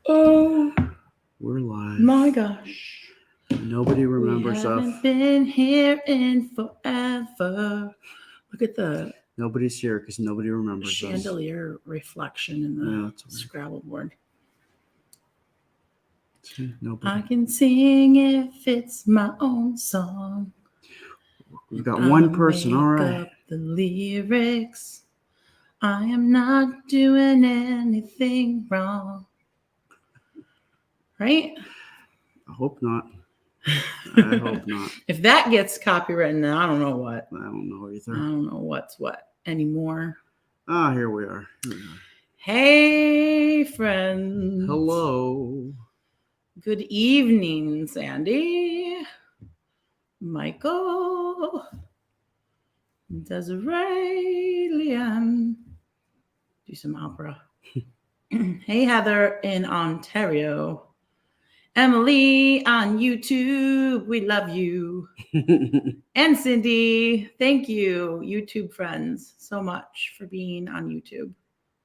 Oh, we're live. my gosh. Nobody remembers We us. haven't been here in forever. Look at the Nobody's here because nobody remembers us. chandelier reflection in the Yeah, that's weird. Scrabble board. See, nobody. I can sing if it's my own song. We've got one I'll person. All make right. up the lyrics. I am not doing anything wrong. Right? I hope not. I hope not. If that gets copywritten, then I don't know what. I don't know I either. don't know what's what anymore. Ah, here we are. Hey, friends. Hello. Good evening, Sandy. Michael. Desiree. Leanne. Do some opera. Hey, Heather in Ontario. Emily on YouTube. We love you. And Cindy, thank you, YouTube friends, so much for being on YouTube.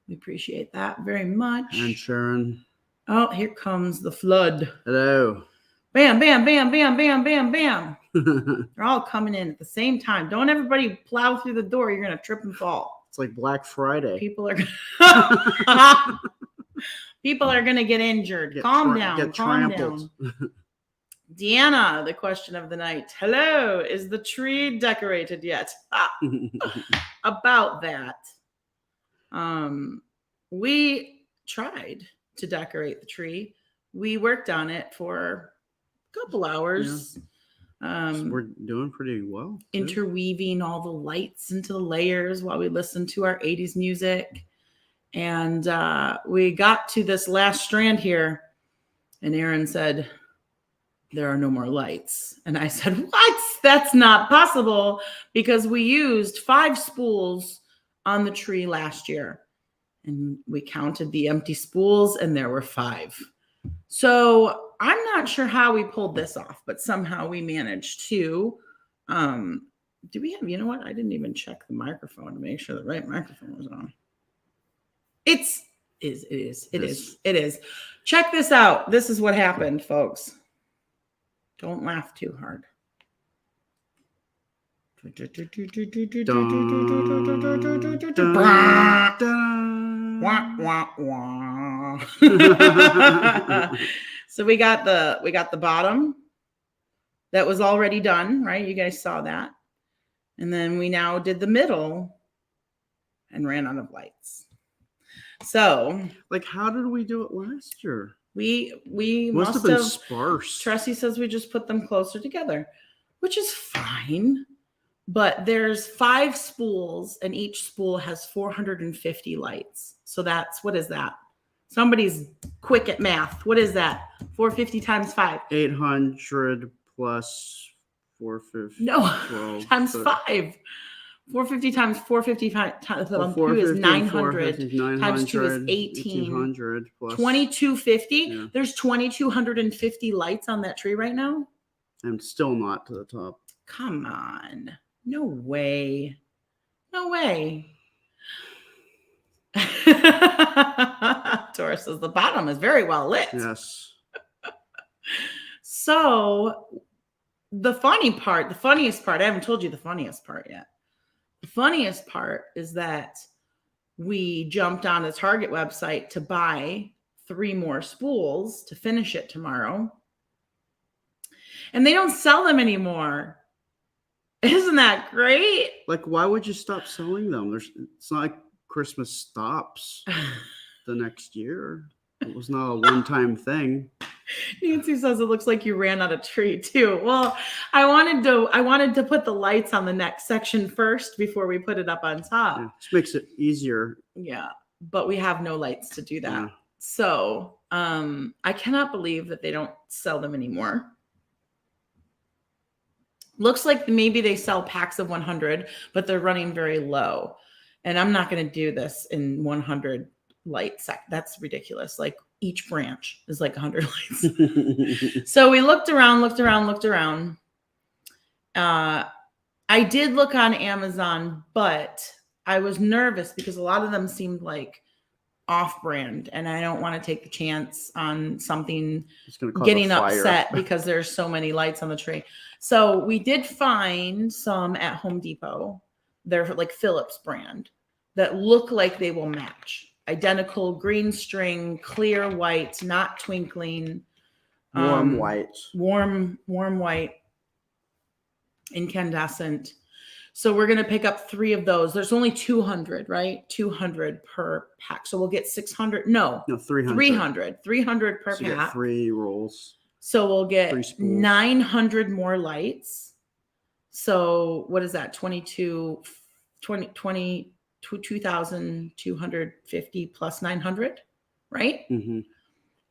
We appreciate that very much. And Sharon. Oh, here comes the flood. Hello. Bam, bam, bam, bam, bam, bam, bam. They're all coming in at the same time. Don't everybody plow through the door. You're going to trip and fall. It's like Black Friday. People are going to get injured. Calm down. Get Calm trampled. down. Deanna, the question of the night. Hello, is the tree decorated yet? About that. We tried to decorate the tree. We worked on it for a couple hours. So we're doing pretty well. Too. Interweaving all the lights into the layers while we listened to our 80s music. And we got to this last strand here, and Aaron said, there are no more lights. And I said, what? That's not possible, because we used 5 spools on the tree last year. And we counted the empty spools, and there were 5. So I'm not sure how we pulled this off, but somehow we managed to. Do we have, you know what? I didn't even check the microphone to make sure the right microphone was on. It is. Check this out. This is what happened, folks. Don't laugh too hard. So we got the bottom that was already done, right? You guys saw that. And then we now did the middle and ran out of lights. So, like, how did we do it last year? We must have been sparse. Tressie says we just put them closer together, which is fine. But there's 5 spools, and each spool has 450 lights. So that's, what is that? Somebody's quick at math. What is that? 450 times 5. 800 plus 450. No, 12, times 5. 450 times 450 times 2 is 900. Times 2 is 1800 plus 2250. Yeah. There's 2250 lights on that tree right now. And still not to the top. Come on. No way. No way. Taurus says the bottom is very well lit. Yes. So the funniest part, I haven't told you the funniest part yet. The funniest part is that we jumped on the Target website to buy 3 more spools to finish it tomorrow. And they don't sell them anymore. Isn't that great? Like, why would you stop selling them? It's not like Christmas stops the next year. It was not a one-time thing. Nancy says it looks like you ran out of tree too. Well, I wanted to put the lights on the next section first before we put it up on top. Yeah, just makes it easier. Yeah, but we have no lights to do that. Yeah. So I cannot believe that they don't sell them anymore. Looks like maybe they sell packs of 100, but they're running very low. And I'm not going to do this in 100 lights. That's ridiculous. Like, each branch is like 100 lights. So we looked around. I did look on Amazon, but I was nervous because a lot of them seemed like off-brand, and I don't want to take the chance on something It's going to cause getting a fire. upset because there's so many lights on the tree. So we did find some at Home Depot. They're like Philips brand that look like they will match. Identical green string, clear white, not twinkling. Warm white. Warm white, incandescent. So we're going to pick up 3 of those. There's only 200, right? 200 per pack. So we'll get 600. No, 300. 300 per so pack. Get 3 rolls. So we'll get 900 more lights. So what is that? 2250 plus 900, right? Mm-hmm.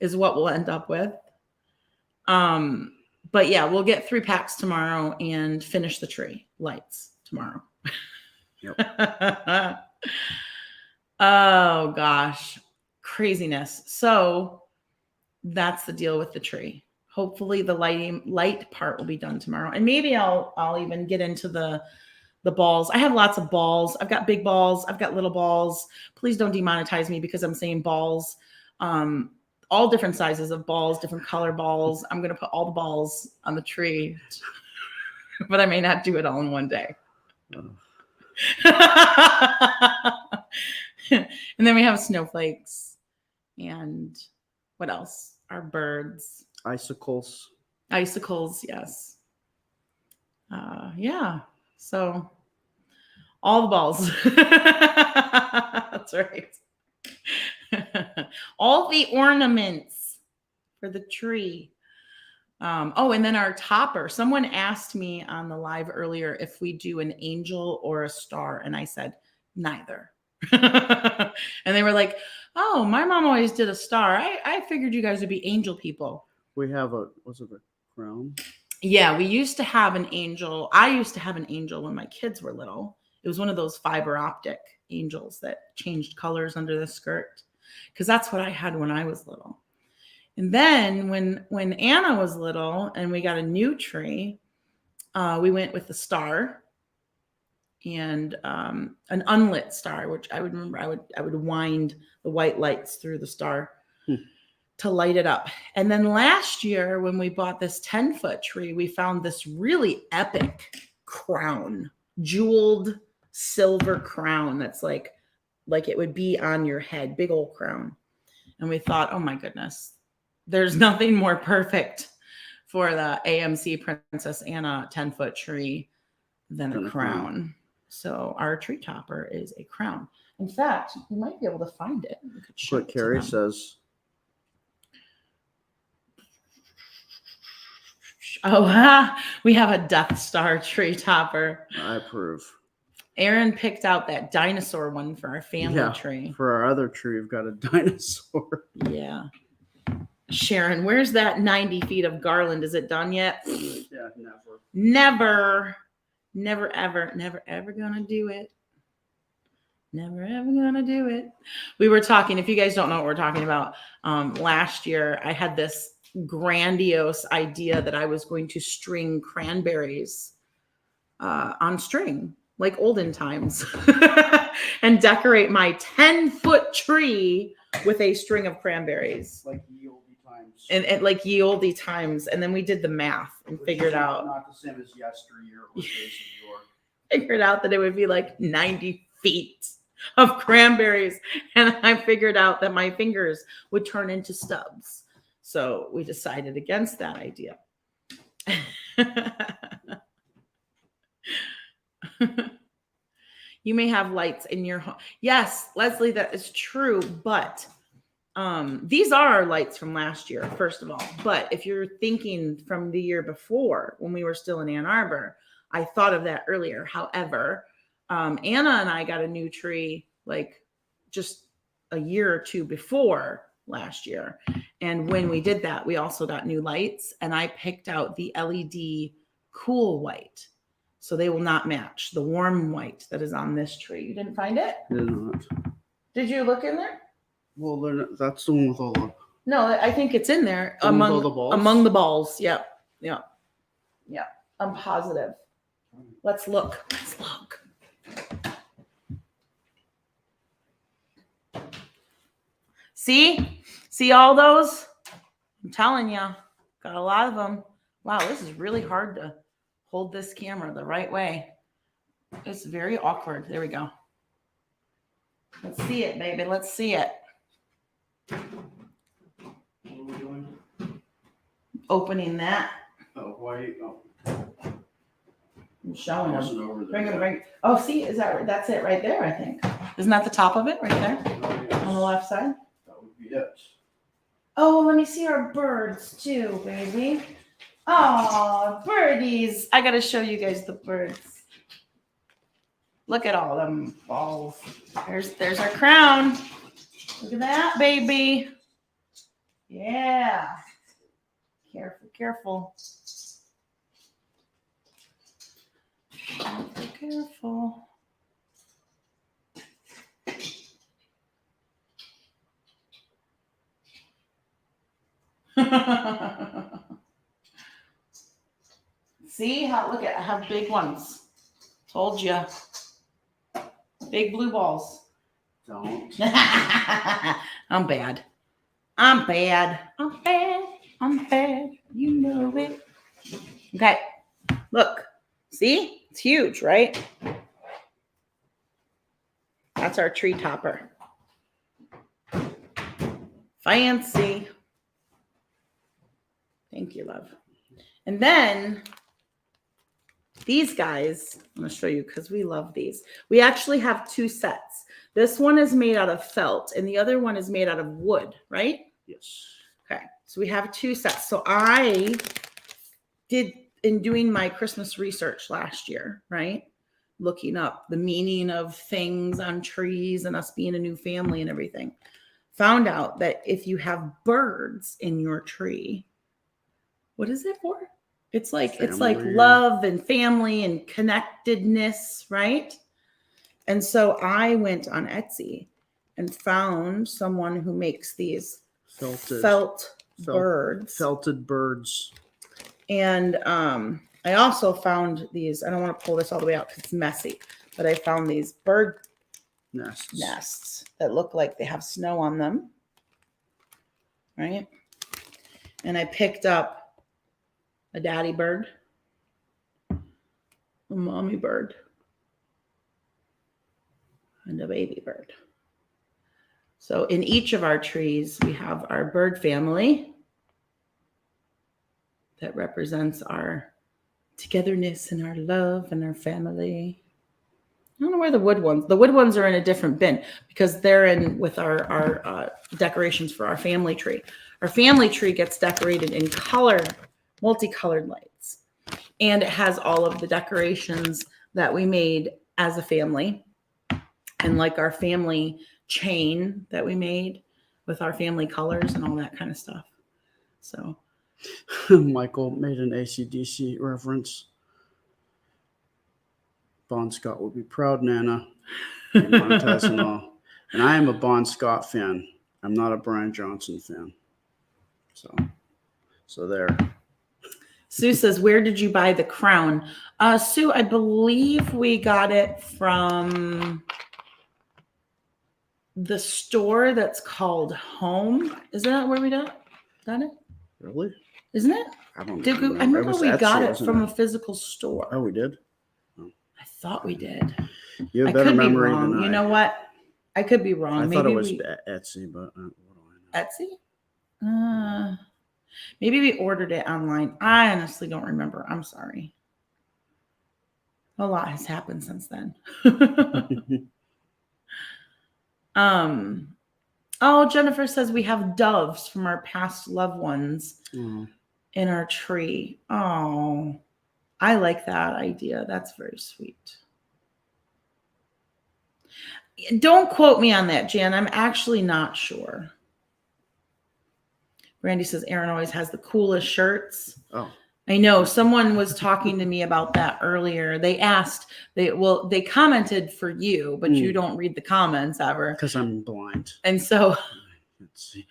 Is what we'll end up with. But yeah, we'll get 3 packs tomorrow and finish the tree lights tomorrow. Yep. Oh gosh, craziness. So that's the deal with the tree. Hopefully the light part will be done tomorrow. And maybe I'll even get into the balls. I have lots of balls. I've got big balls. I've got little balls. Please don't demonetize me because I'm saying balls. All different sizes of balls, different color balls. I'm going to put all the balls on the tree, but I may not do it all in one day. And then we have snowflakes and what else? Our birds. Icicles. Yes. Yeah. So all the balls. That's right. All the ornaments for the tree. And then our topper. Someone asked me on the live earlier if we do an angel or a star, and I said neither. And they were like, "Oh, my mom always did a star. I figured you guys would be angel people." We have was it a crown? Yeah, we used to have an angel. I used to have an angel when my kids were little. It was one of those fiber optic angels that changed colors under the skirt, because that's what I had when I was little. And then when Anna was little and we got a new tree, we went with the star and an unlit star, which I would remember I would wind the white lights through the star to light it up. And then last year when we bought this 10-foot tree, we found this really epic crown, jeweled silver crown that's like it would be on your head, big old crown. And we thought, oh my goodness, there's nothing more perfect for the AMC Princess Anna 10-foot tree than a crown. So our tree topper is a crown. In fact, you might be able to find it. What Carrie says. Oh, we have a Death Star tree topper. I approve. Aaron picked out that dinosaur one for our family tree. For our other tree, we've got a dinosaur. Yeah. Sharon, where's that 90 feet of garland? Is it done yet? Yeah, Never, ever gonna do it. Never, ever gonna do it. We were talking, if you guys don't know what we're talking about, last year I had this grandiose idea that I was going to string cranberries on string, like olden times, and decorate my 10-foot tree with a string of cranberries. Like ye olde times. And like ye olde times. And then we did the math and figured out. Not the same as yesteryear or days of yore. Figured out that it would be like 90 feet of cranberries. And I figured out that my fingers would turn into stubs. So we decided against that idea. You may have lights in your home. Yes, Leslie, that is true. But these are our lights from last year, first of all. But if you're thinking from the year before, when we were still in Ann Arbor, I thought of that earlier. However, Anna and I got a new tree like just a year or two before last year. And when we did that, we also got new lights. And I picked out the LED cool white. So they will not match the warm white that is on this tree. You didn't find it? Did not. Did you look in there? Well, that's the one with all the... No, I think it's in there. Among the balls? Among the balls. Yep. I'm positive. Let's look. See all those? I'm telling you, got a lot of them. Wow, this is really hard to hold this camera the right way. It's very awkward. There we go. Let's see it, baby. Let's see it. What are we doing? Opening that. Oh, why? Oh, I'm showing I them. wasn't over there. Bring it, bring. Oh, see, that's it right there, I think. Isn't that the top of it right there Oh, yes. on the left side? That would be it. Oh, let me see our birds too, baby. Oh, birdies. I got to show you guys the birds. Look at all them balls. There's our crown. Look at that, baby. Yeah. Careful, careful. Careful, careful. See how, look at how big ones. Told you. Big blue balls. Don't. I'm bad. I'm bad. I'm bad. I'm bad. You know it. Okay. Look. See? It's huge, right? That's our tree topper. Fancy. Thank you, love. And then these guys, I'm going to show you because we love these. We actually have two sets. This one is made out of felt and the other one is made out of wood, right? Yes. Okay. So we have two sets. So I did, in doing my Christmas research last year, right? Looking up the meaning of things on trees and us being a new family and everything. Found out that if you have birds in your tree, what is it for? It's like love and family and connectedness, right? And so I went on Etsy and found someone who makes these felt birds. Felted birds. And I also found these, I don't want to pull this all the way out because it's messy, but I found these bird nests that look like they have snow on them, right? And I picked up a daddy bird, a mommy bird, and a baby bird. So in each of our trees, we have our bird family that represents our togetherness and our love and our family. I don't know where the wood ones are in a different bin because they're in with our decorations for our family tree. Our family tree gets decorated in multicolored lights. And it has all of the decorations that we made as a family. And like our family chain that we made with our family colors and all that kind of stuff. So Michael made an AC/DC reference. Bon Scott would be proud, Nana. And I am a Bon Scott fan. I'm not a Brian Johnson fan. So there. Sue says, where did you buy the crown? Sue, I believe we got it from the store that's called Home. Is that where we got it? Really? Isn't it? I don't know. I remember we got it from a physical store. Oh, we did? Oh. I thought we did. You have better memory than I. You know what? I could be wrong. I thought it was Etsy, but what do I Etsy? know? Maybe we ordered it online. I honestly don't remember. I'm sorry. A lot has happened since then. Oh, Jennifer says we have doves from our past loved ones in our tree. Oh, I like that idea. That's very sweet. Don't quote me on that, Jan. I'm actually not sure. Randy says Aaron always has the coolest shirts. Oh. I know someone was talking to me about that earlier. They they commented for you, but you don't read the comments ever. Because I'm blind. And so let's see.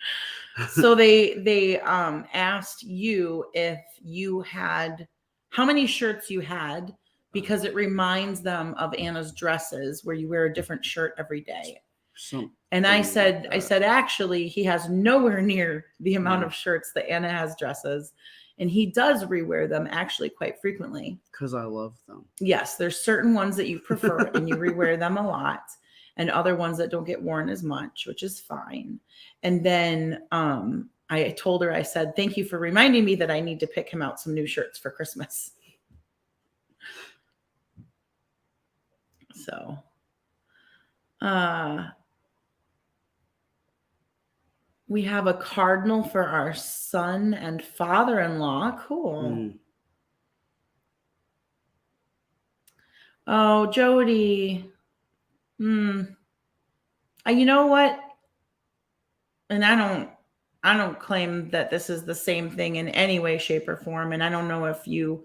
So they asked you if you had how many shirts you had, because it reminds them of Anna's dresses where you wear a different shirt every day. And I Something said, like that. actually, he has nowhere near the amount Mm. of shirts that Anna has dresses. And he does rewear them actually quite frequently. Because I love them. Yes, there's certain ones that you prefer and you rewear them a lot, and other ones that don't get worn as much, which is fine. And then I told her, I said, thank you for reminding me that I need to pick him out some new shirts for Christmas. So we have a cardinal for our son and father-in-law. Cool. Mm. Oh, Jody. You know what? And I don't claim that this is the same thing in any way, shape, or form. And I don't know if you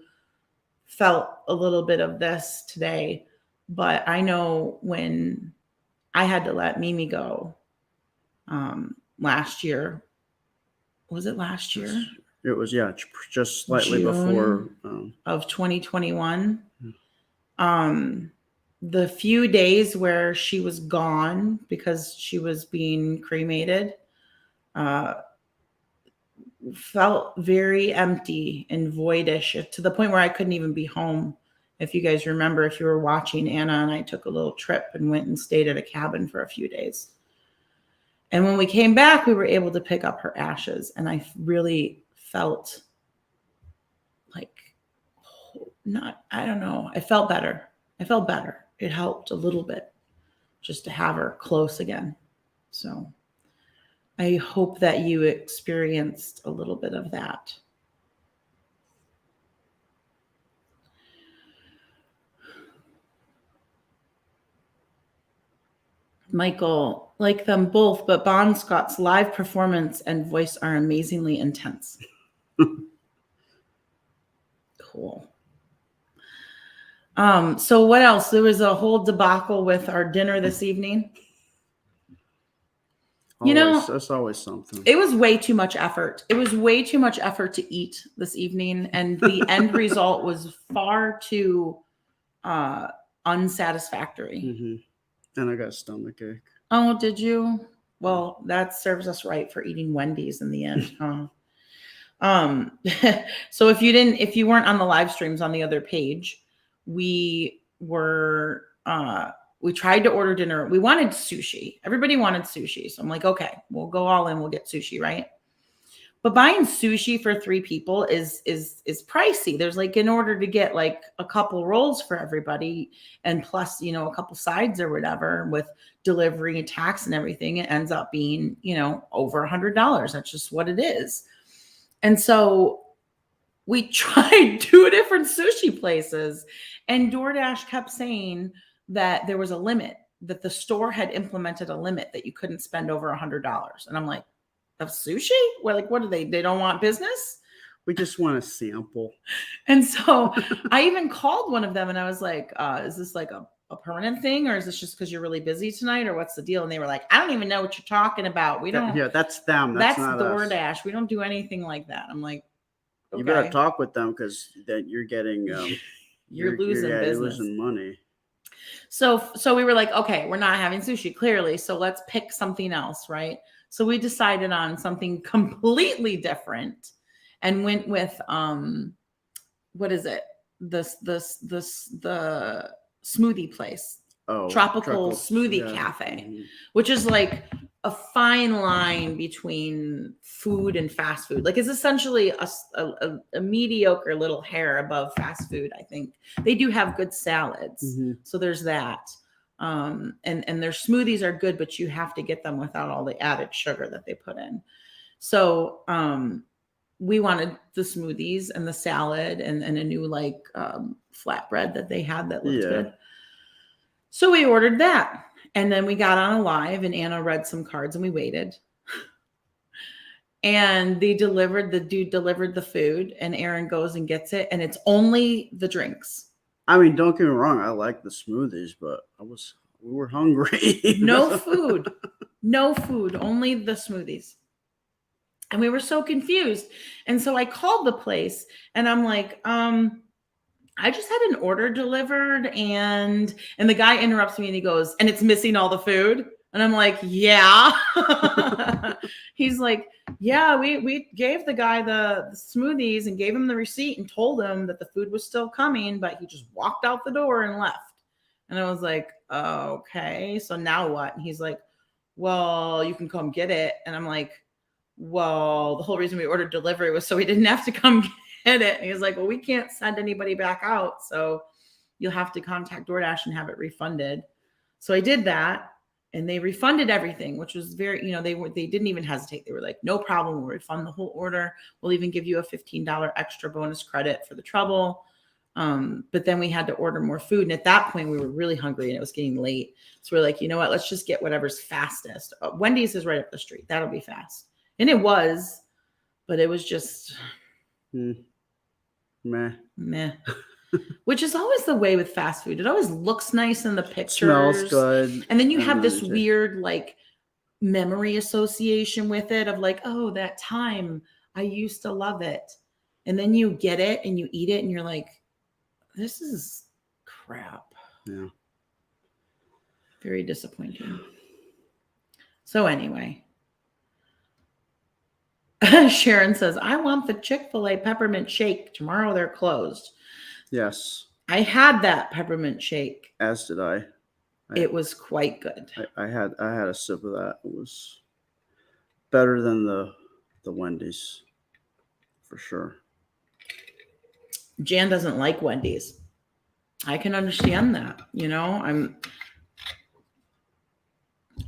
felt a little bit of this today, but I know when I had to let Mimi go last year. Was it last year? It was, yeah, just slightly before. Of 2021. The few days where she was gone because she was being cremated felt very empty and voidish, to the point where I couldn't even be home. If you guys remember, if you were watching, Anna and I took a little trip and went and stayed at a cabin for a few days. And when we came back, we were able to pick up her ashes. And I really felt like, I don't know. I felt better. It helped a little bit just to have her close again. So I hope that you experienced a little bit of that. Michael, like them both, but Bon Scott's live performance and voice are amazingly intense. Cool. So what else? There was a whole debacle with our dinner this evening. It's always something. It was way too much effort. It was way too much effort to eat this evening, and the end result was far too unsatisfactory. Mm-hmm. And I got stomachache. Oh, did you? Well, that serves us right for eating Wendy's in the end, huh? So if you weren't on the live streams on the other page, we tried to order dinner. We wanted sushi. Everybody wanted sushi. So I'm like, okay, we'll go all in. We'll get sushi, right? But buying sushi for 3 people is pricey. There's like, in order to get like a couple rolls for everybody, and plus, a couple sides or whatever, with delivery and tax and everything, it ends up being, over $100. That's just what it is. And so we tried 2 different sushi places, and DoorDash kept saying that there was a limit, that the store had implemented a limit that you couldn't spend over $100. And I'm like, of sushi? What do they don't want business? We just want a sample. And so I even called one of them and I was like, is this like a permanent thing, or is this just because you're really busy tonight, or what's the deal? And they were like, I don't even know what you're talking about. We don't. Yeah, that's them. That's not DoorDash. Us. We don't do anything like that. I'm like, okay. You better talk with them, because then you're getting you're losing business. You're losing money. So we were like, okay, we're not having sushi, clearly. So let's pick something else, right? So we decided on something completely different and went with what is it? The smoothie place. Oh, Tropical Smoothie Cafe, which is like a fine line between food and fast food. Like, it's essentially a mediocre little hair above fast food. I think they do have good salads. So there's that. And their smoothies are good, but you have to get them without all the added sugar that they put in. So we wanted the smoothies and the salad and a new flatbread that they had that looked good. So we ordered that, and then we got on a live, and Anna read some cards, and we waited. And the dude delivered the food, and Aaron goes and gets it, and it's only the drinks. I mean, don't get me wrong, I like the smoothies, but we were hungry. No food, only the smoothies. And we were so confused. And so I called the place, and I'm like, I just had an order delivered, and the guy interrupts me and he goes, and it's missing all the food. And And I'm like, yeah. He's like, yeah, we gave the guy the smoothies and gave him the receipt and told him that the food was still coming, but he just walked out the door and left. And I was like, okay, so now what? And he's like, well, you can come get it. And I'm like, well, the whole reason we ordered delivery was so we didn't have to come get it. And he was like, well, we can't send anybody back out, so you'll have to contact DoorDash and have it refunded. So I did that, and they refunded everything, which was very, they didn't even hesitate. They were like, no problem, we'll refund the whole order. We'll even give you a $15 extra bonus credit for the trouble. But then we had to order more food. And at that point we were really hungry and it was getting late. So we're like, you know what, let's just get whatever's fastest. Wendy's is right up the street. That'll be fast. And it was, but it was just meh. Which is always the way with fast food. It always looks nice in the pictures. Smells good. And then you have this weird like memory association with it of like, oh, that time I used to love it. And then you get it and you eat it and you're like, this is crap. Yeah. Very disappointing. So anyway, Sharon says, I want the Chick-fil-A peppermint shake. Tomorrow they're closed. Yes. I had that peppermint shake. As did I. It was quite good. I had a sip of that. It was better than the Wendy's for sure. Jan doesn't like Wendy's. I can understand that.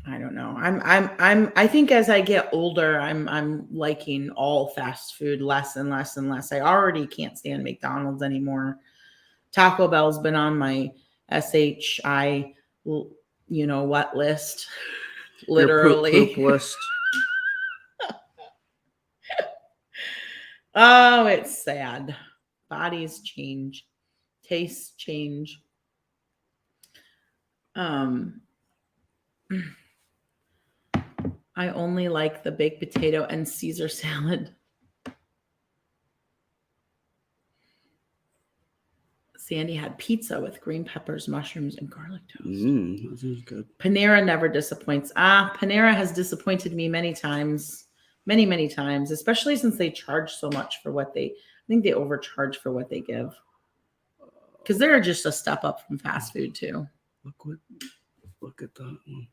I don't know. I think as I get older, I'm liking all fast food less and less and less. I already can't stand McDonald's anymore. Taco Bell's been on my SHI, what list? Literally. Your poop list. Oh, it's sad. Bodies change. Tastes change. I only like the baked potato and Caesar salad. Sandy had pizza with green peppers, mushrooms, and garlic toast. That sounds good. Panera never disappoints. Panera has disappointed me many times, many times, especially since they charge so much for what I think they overcharge for what they give. Because they're just a step up from fast food too. Look at that one.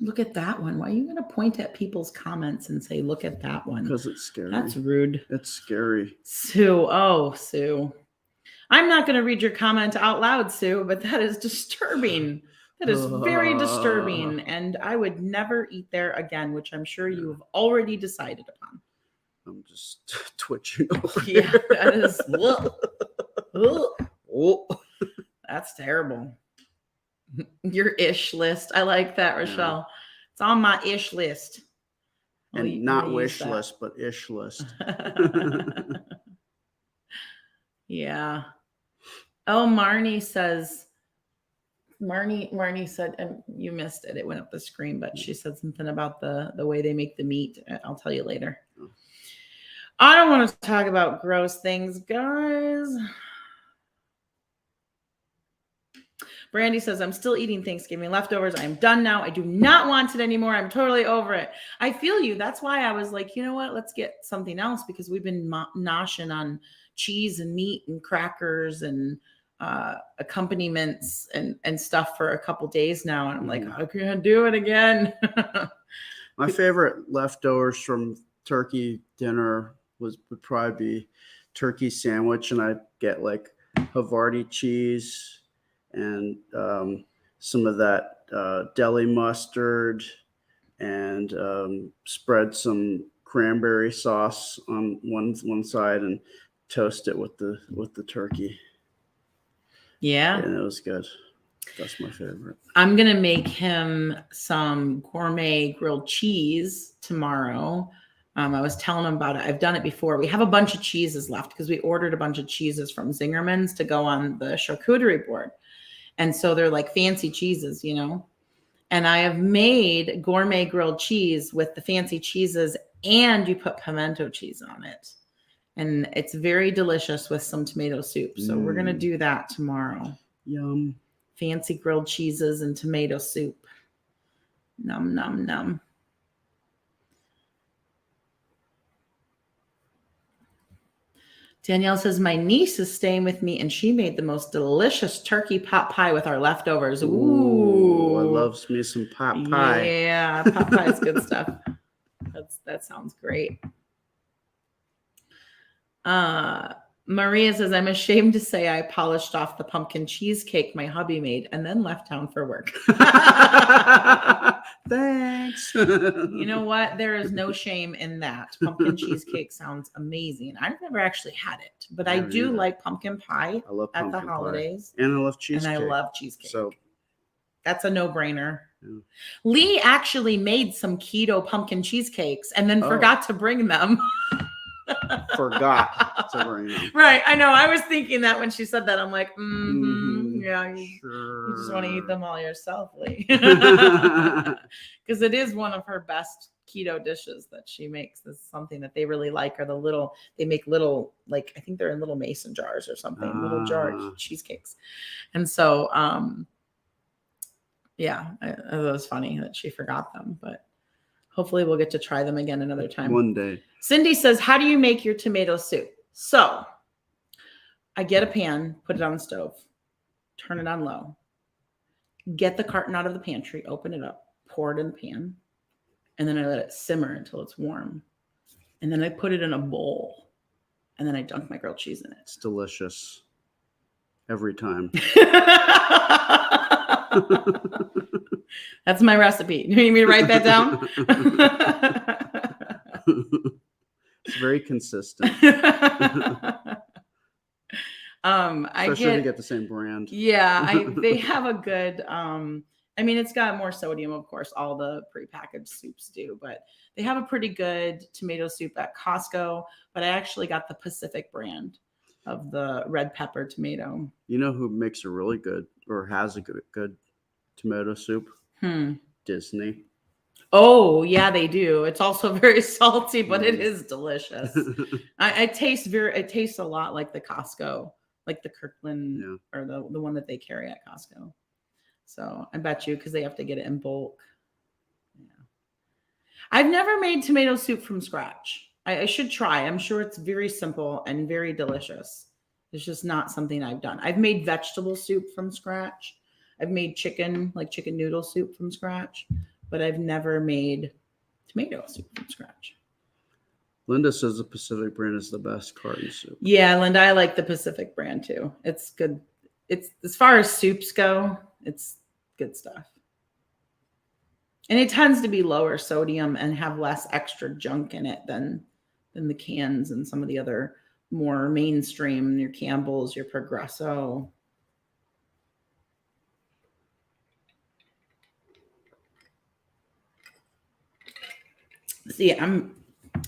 Look at that one. Why are you going to point at people's comments and say, look at that one? Because it's scary. That's rude. It's scary. Sue. Oh, Sue. I'm not going to read your comment out loud, Sue, but that is disturbing. That is very disturbing. And I would never eat there again, which I'm sure you have already decided upon. I'm just twitching over Yeah, here. that is. That's terrible. Your ish list. I like that, Rochelle. Yeah. It's on my ish list. And not wish list, but ish list. Yeah. Oh, Marnie said, and you missed it. It went up the screen, but she said something about the way they make the meat. I'll tell you later. I don't want to talk about gross things, guys. Brandy says, I'm still eating Thanksgiving leftovers. I'm done now. I do not want it anymore. I'm totally over it. I feel you. That's why I was like, you know what? Let's get something else, because we've been noshing on cheese and meat and crackers and accompaniments and stuff for a couple days now. And I'm like, I can't do it again. My favorite leftovers from turkey dinner would probably be turkey sandwich. And I get like Havarti cheese and some of that deli mustard, and spread some cranberry sauce on one side and toast it with the turkey. Yeah. And it was good. That's my favorite. I'm going to make him some gourmet grilled cheese tomorrow. I was telling him about it. I've done it before. We have a bunch of cheeses left because we ordered a bunch of cheeses from Zingerman's to go on the charcuterie board. And so they're like fancy cheeses, and I have made gourmet grilled cheese with the fancy cheeses, and you put pimento cheese on it. And it's very delicious with some tomato soup. So we're going to do that tomorrow. Yum. Fancy grilled cheeses and tomato soup. Num, num, num. Danielle says, my niece is staying with me and she made the most delicious turkey pot pie with our leftovers. Ooh. I love me some pot pie. Yeah, pot pie is good stuff. That sounds great. Maria says, I'm ashamed to say I polished off the pumpkin cheesecake my hubby made and then left town for work. Thanks. You know what? There is no shame in that. Pumpkin cheesecake sounds amazing. I've never actually had it, but I do like pumpkin pie I love at the pumpkin holidays. pie. And I love cheesecake. And I love cheesecake. So that's a no-brainer. Yeah. Lee actually made some keto pumpkin cheesecakes and then forgot to bring them. Forgot to bring them. Right. I know. I was thinking that when she said that. I'm like, yeah, you just want to eat them all yourself, Lee. Because it is one of her best keto dishes that she makes. This is something that they really like, are they make little, like, I think they're in little mason jars or something, little jar cheesecakes. And so, yeah, it was funny that she forgot them, but hopefully we'll get to try them again another time. One day. Cindy says, how do you make your tomato soup? So I get a pan, put it on the stove, turn it on low, get the carton out of the pantry, open it up, pour it in the pan, and then I let it simmer until it's warm. And then I put it in a bowl, and then I dunk my grilled cheese in it. It's delicious. Every time. That's my recipe. You need me to write that down? It's very consistent. Especially to get the same brand. Yeah, they have a good. I mean, it's got more sodium, of course. All the prepackaged soups do, but they have a pretty good tomato soup at Costco. But I actually got the Pacific brand of the red pepper tomato. You know who makes a really good, or has a good tomato soup? Disney. Oh, yeah, they do. It's also very salty, but it is delicious. It tastes a lot like the Costco, like the Kirkland or the one that they carry at Costco. So I bet you, because they have to get it in bulk. Yeah. I've never made tomato soup from scratch. I should try. I'm sure it's very simple and very delicious. It's just not something I've done. I've made vegetable soup from scratch. I've made chicken noodle soup from scratch, but I've never made tomato soup from scratch. Linda says the Pacific brand is the best carton soup. Yeah, Linda, I like the Pacific brand too. It's good. It's, as far as soups go, it's good stuff. And it tends to be lower sodium and have less extra junk in it than the cans and some of the other more mainstream, your Campbell's, your Progresso. See, I'm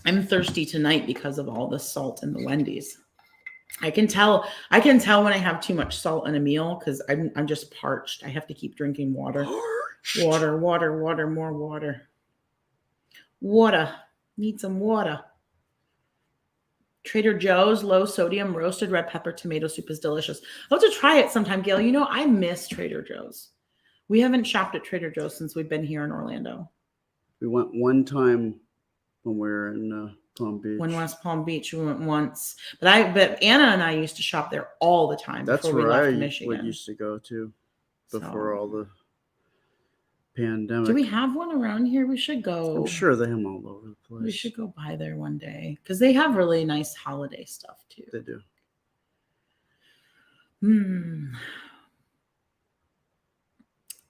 thirsty tonight because of all the salt in the Wendy's. I can tell when I have too much salt in a meal because I'm just parched. I have to keep drinking water. Water, more water. Water. Need some water. Trader Joe's low sodium roasted red pepper tomato soup is delicious. I'll have to try it sometime, Gail. You know, I miss Trader Joe's. We haven't shopped at Trader Joe's since we've been here in Orlando. We went one time when we were in Palm Beach. When West Palm Beach, we went once. But Anna and I used to shop there all the time. That's before where we left I Michigan. used to go to before all the pandemic. Do we have one around here? We should go. I'm sure they have them all over the place. We should go by there one day because they have really nice holiday stuff too. They do.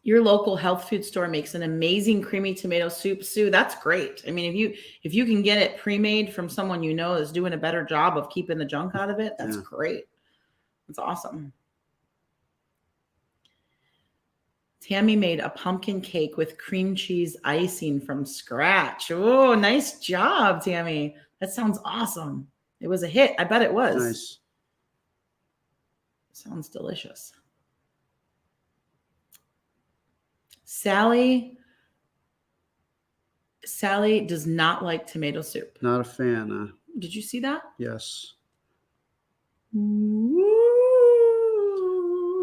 Your local health food store makes an amazing creamy tomato soup. Sue, that's great. I mean, if you can get it pre-made from someone you know is doing a better job of keeping the junk out of it, that's great. That's awesome. Tammy made a pumpkin cake with cream cheese icing from scratch. Oh, nice job, Tammy. That sounds awesome. It was a hit. I bet it was. Nice. Sounds delicious. Sally does not like tomato soup. Not a fan. Did you see that? Yes.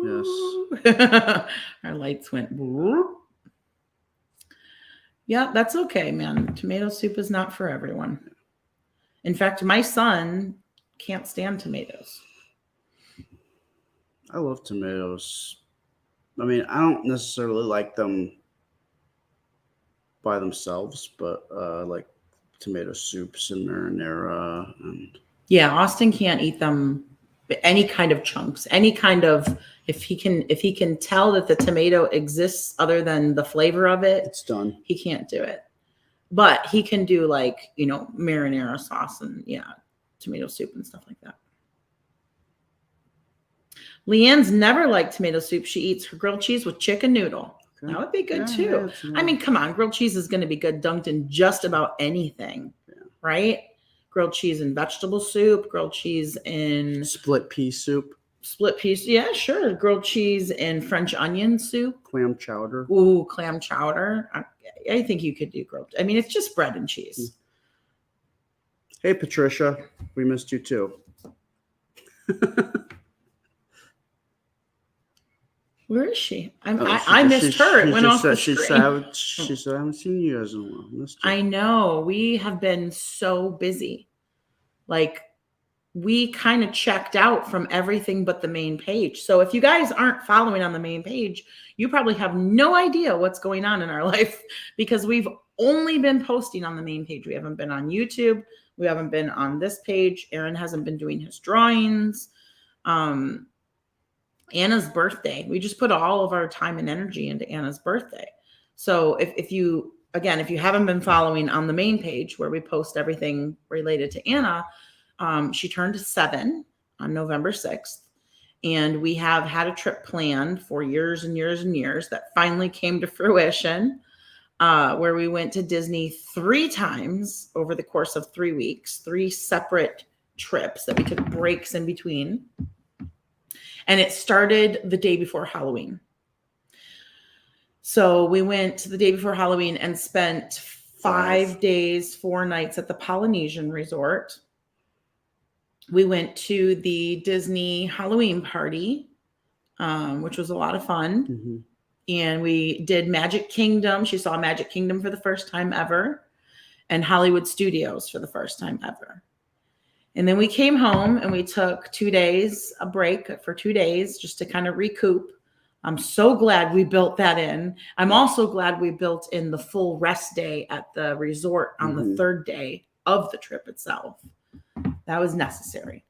Yes. Our lights went. Yeah, that's okay, man. Tomato soup is not for everyone. In fact, my son can't stand tomatoes. I love tomatoes. I mean, I don't necessarily like them by themselves, but like tomato soups and marinara and Yeah, Austin can't eat them any kind of chunks, any kind of if he can tell that the tomato exists other than the flavor of it, it's done. he can't do it. But he can do like, marinara sauce and tomato soup and stuff like that. Leanne's never liked tomato soup. She eats her grilled cheese with chicken noodle. Okay. That would be good Yeah, too. yeah, I mean, come on, grilled cheese is going to be good dunked in just about anything, right? Grilled cheese in vegetable soup, grilled cheese in split pea soup, split piece. Yeah, sure. Grilled cheese in French onion soup. clam chowder. Ooh, clam chowder. I think you could do grilled. I mean, it's just bread and cheese. Hey, Patricia, we missed you too. Where is she? I missed her. It went off the screen. She said, I haven't seen you guys in a while. Missed you. I know. We have been so busy. Like, we kind of checked out from everything but the main page. So if you guys aren't following on the main page, you probably have no idea what's going on in our life because we've only been posting on the main page. We haven't been on YouTube. We haven't been on this page. Aaron hasn't been doing his drawings. Anna's birthday. We just put all of our time and energy into Anna's birthday. So if you haven't been following on the main page where we post everything related to Anna, she turned 7 on November 6th. And we have had a trip planned for years and years and years that finally came to fruition, where we went to Disney 3 times over the course of 3 weeks, 3 separate trips that we took breaks in between. And it started the day before Halloween. So we went the day before Halloween and spent 5 days, 4 nights at the Polynesian Resort. We went to the Disney Halloween party, which was a lot of fun. Mm-hmm. And we did Magic Kingdom. She saw Magic Kingdom for the first time ever and Hollywood Studios for the first time ever. And then we came home and we took 2 days, a break for 2 days just to kind of recoup. I'm so glad we built that in. I'm also glad we built in the full rest day at the resort on the 3rd day of the trip itself. That was necessary.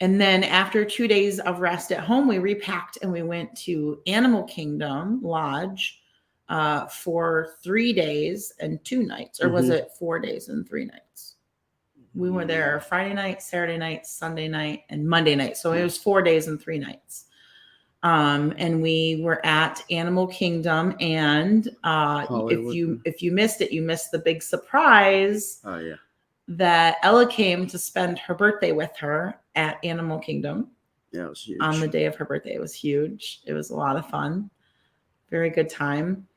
And then after 2 days of rest at home, we repacked and we went to Animal Kingdom Lodge for 3 days and 2 nights. Or was it 4 days and 3 nights? We were there Friday night, Saturday night, Sunday night, and Monday night. So it was 4 days and 3 nights. And we were at Animal Kingdom. And if you missed it, you missed the big surprise. Oh, yeah. That Ella came to spend her birthday with her at Animal Kingdom. Yeah, it was huge. On the day of her birthday. It was huge. It was a lot of fun. Very good time.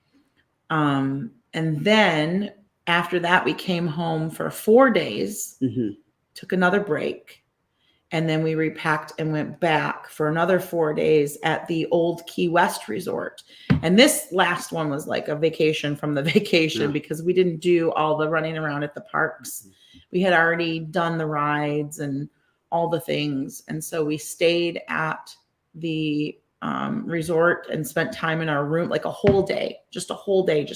And then after that, we came home for 4 days, took another break, and then we repacked and went back for another 4 days at the old Key West Resort. And this last one was like a vacation from the vacation because we didn't do all the running around at the parks. We had already done the rides and all the things. And so we stayed at the resort and spent time in our room, like a whole day, just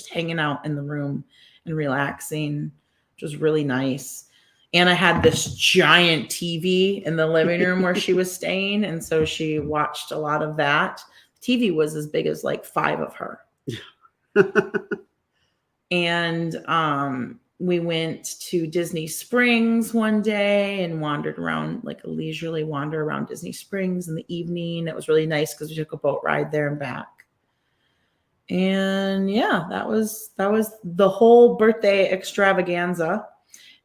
hanging out in the room and relaxing, which was really nice. Anna had this giant TV in the living room where she was staying. And so she watched a lot of that. TV was as big as like 5 of her. And we went to Disney Springs one day and wandered around, like a leisurely wander around Disney Springs in the evening. It was really nice because we took a boat ride there and back. And yeah, that was the whole birthday extravaganza.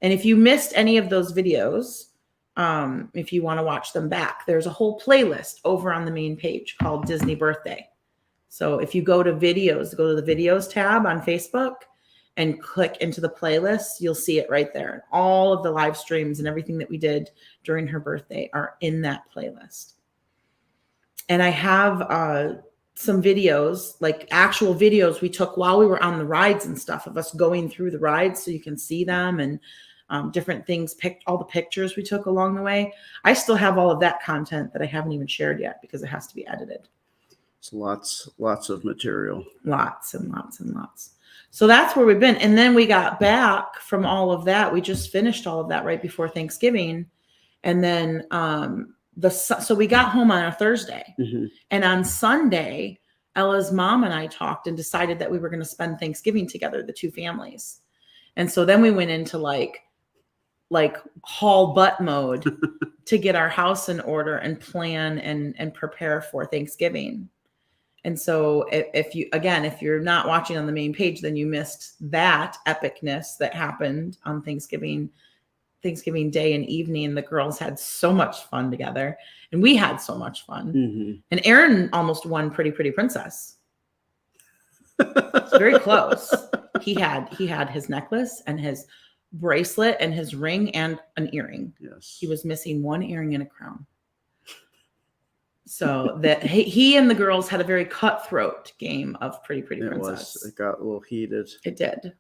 And if you missed any of those videos, if you want to watch them back, there's a whole playlist over on the main page called Disney Birthday. So if you go to videos, go to the videos tab on Facebook and click into the playlist, you'll see it right there. All of the live streams and everything that we did during her birthday are in that playlist. And I have some videos, like actual videos we took while we were on the rides and stuff of us going through the rides so you can see them, and different things, all the pictures we took along the way. I still have all of that content that I haven't even shared yet because it has to be edited. It's lots of material. Lots and lots and lots. So that's where we've been. And then we got back from all of that. We just finished all of that right before Thanksgiving. And then so we got home on a Thursday, and on Sunday, Ella's mom and I talked and decided that we were going to spend Thanksgiving together, the two families. And so then we went into like haul butt mode to get our house in order and plan and prepare for Thanksgiving. And so if you're not watching on the main page, then you missed that epicness that happened on Thanksgiving Day and evening. The girls had so much fun together, and we had so much fun. And Aaron almost won Pretty Princess. It's very close. He had his necklace and his bracelet and his ring and an earring. Yes. He was missing one earring and a crown. So that he and the girls had a very cutthroat game of Pretty Princess. It got a little heated. It did.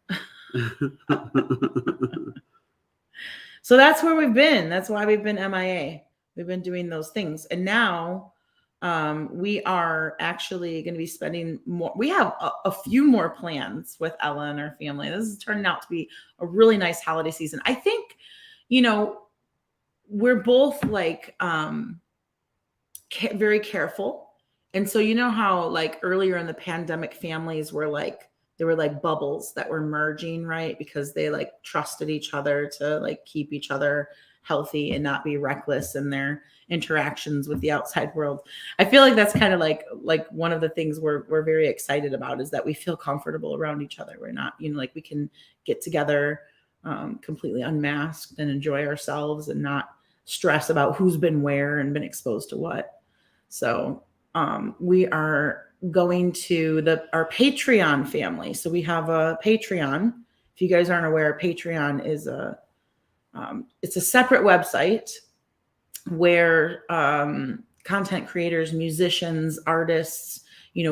So that's where we've been. That's why we've been MIA. We've been doing those things. And now we are actually going to be spending more. We have a few more plans with Ella and her family. This is turning out to be a really nice holiday season. I think, we're both like very careful. And so how like earlier in the pandemic, families were like, there were like bubbles that were merging, right? Because they like trusted each other to like keep each other healthy and not be reckless in their interactions with the outside world. I feel like that's kind of like one of the things we're very excited about is that we feel comfortable around each other. We're not, like we can get together completely unmasked and enjoy ourselves and not stress about who's been where and been exposed to what. So we are going to our Patreon family. So we have a Patreon. If you guys aren't aware, Patreon is it's a separate website where content creators, musicians, artists,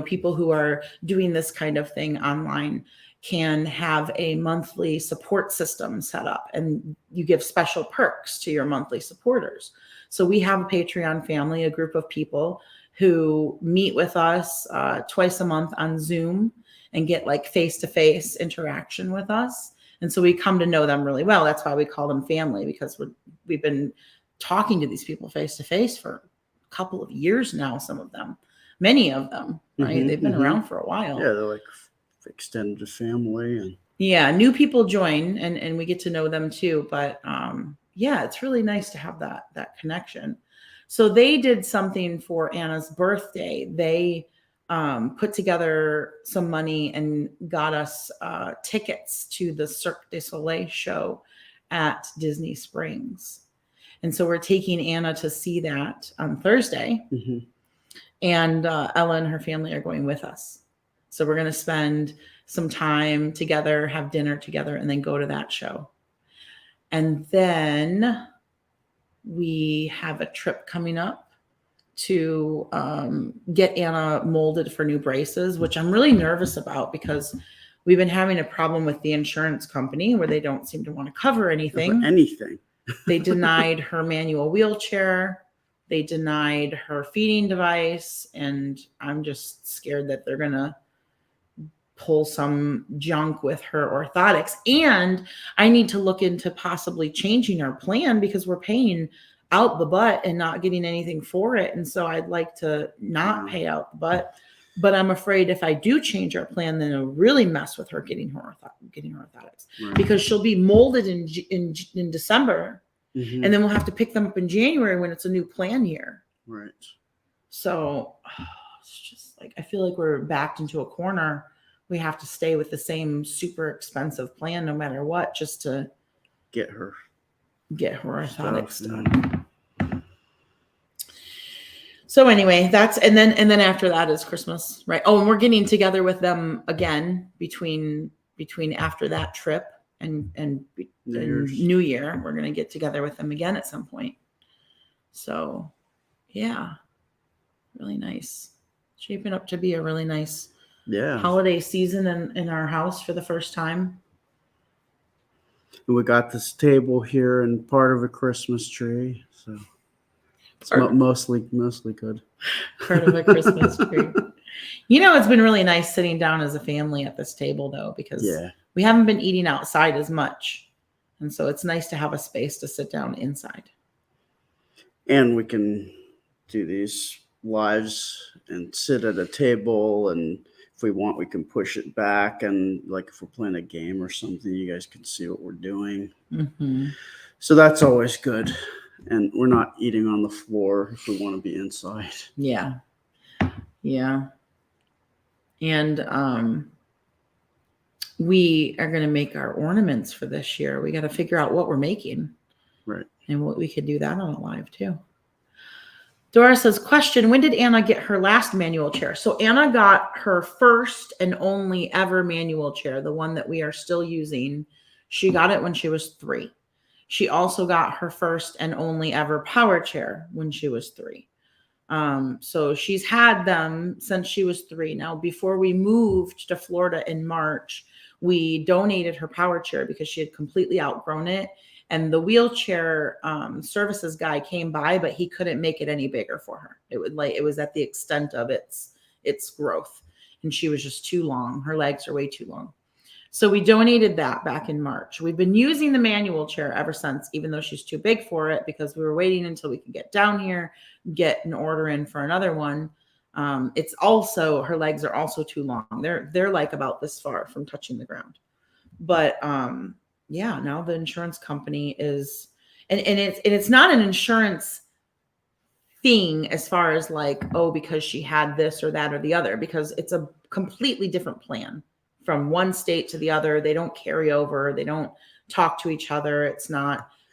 people who are doing this kind of thing online can have a monthly support system set up, and you give special perks to your monthly supporters. So we have a Patreon family, a group of people who meet with us twice a month on Zoom and get like face-to-face interaction with us. And so we come to know them really well. That's why we call them family, because we've been talking to these people face-to-face for a couple of years now, some of them, many of them, right? They've been around for a while. Yeah, they're like extended family. And yeah, new people join and we get to know them too. But yeah, it's really nice to have that connection. So they did something for Anna's birthday. They put together some money and got us tickets to the Cirque du Soleil show at Disney Springs. And so we're taking Anna to see that on Thursday. And Ella and her family are going with us. So we're going to spend some time together, have dinner together, and then go to that show. And then we have a trip coming up to get Anna molded for new braces, which I'm really nervous about because we've been having a problem with the insurance company where they don't seem to want to cover anything. They denied her manual wheelchair. They denied her feeding device. And I'm just scared that they're going to pull some junk with her orthotics. And I need to look into possibly changing our plan because we're paying out the butt and not getting anything for it. And so I'd like to not pay out the butt, but I'm afraid if I do change our plan, then it'll really mess with her getting her orthotics, because she'll be molded in December. And then we'll have to pick them up in January when it's a new plan year. Right. So it's just like, I feel like we're backed into a corner. We have to stay with the same super expensive plan no matter what, just to get her orthotics done. So anyway, and then after that is Christmas, right? Oh, and we're getting together with them again between after that trip and New Year. We're going to get together with them again at some point. So yeah, really nice. shaping up to be a really nice Yeah. holiday season in our house for the first time. And we got this table here and part of a Christmas tree. So it's mostly good. Part of a Christmas tree. You know, it's been really nice sitting down as a family at this table, though, because we haven't been eating outside as much. And so it's nice to have a space to sit down inside. And we can do these lives and sit at a table. And if we want, we can push it back. And like if we're playing a game or something, you guys can see what we're doing. Mm-hmm. So that's always good. And we're not eating on the floor if we want to be inside. Yeah. Yeah. And we are going to make our ornaments for this year. We got to figure out what we're making. Right. And what we could do that on a live too. Dora says, question, when did Anna get her last manual chair? So Anna got her first and only ever manual chair, the one that we are still using. She got it when she was 3. She also got her first and only ever power chair when she was 3. So she's had them since she was 3. Now, before we moved to Florida in March, we donated her power chair because she had completely outgrown it. And the wheelchair services guy came by, but he couldn't make it any bigger for her. It was at the extent of its growth, and she was just too long. Her legs are way too long. So we donated that back in March. We've been using the manual chair ever since, even though she's too big for it, because we were waiting until we could get down here, get an order in for another one. It's also, her legs are also too long. They're like about this far from touching the ground. But yeah, now the insurance company is, and it's not an insurance thing as far as like, oh, because she had this or that or the other, because it's a completely different plan from one state to the other. They don't carry over. They don't talk to each other.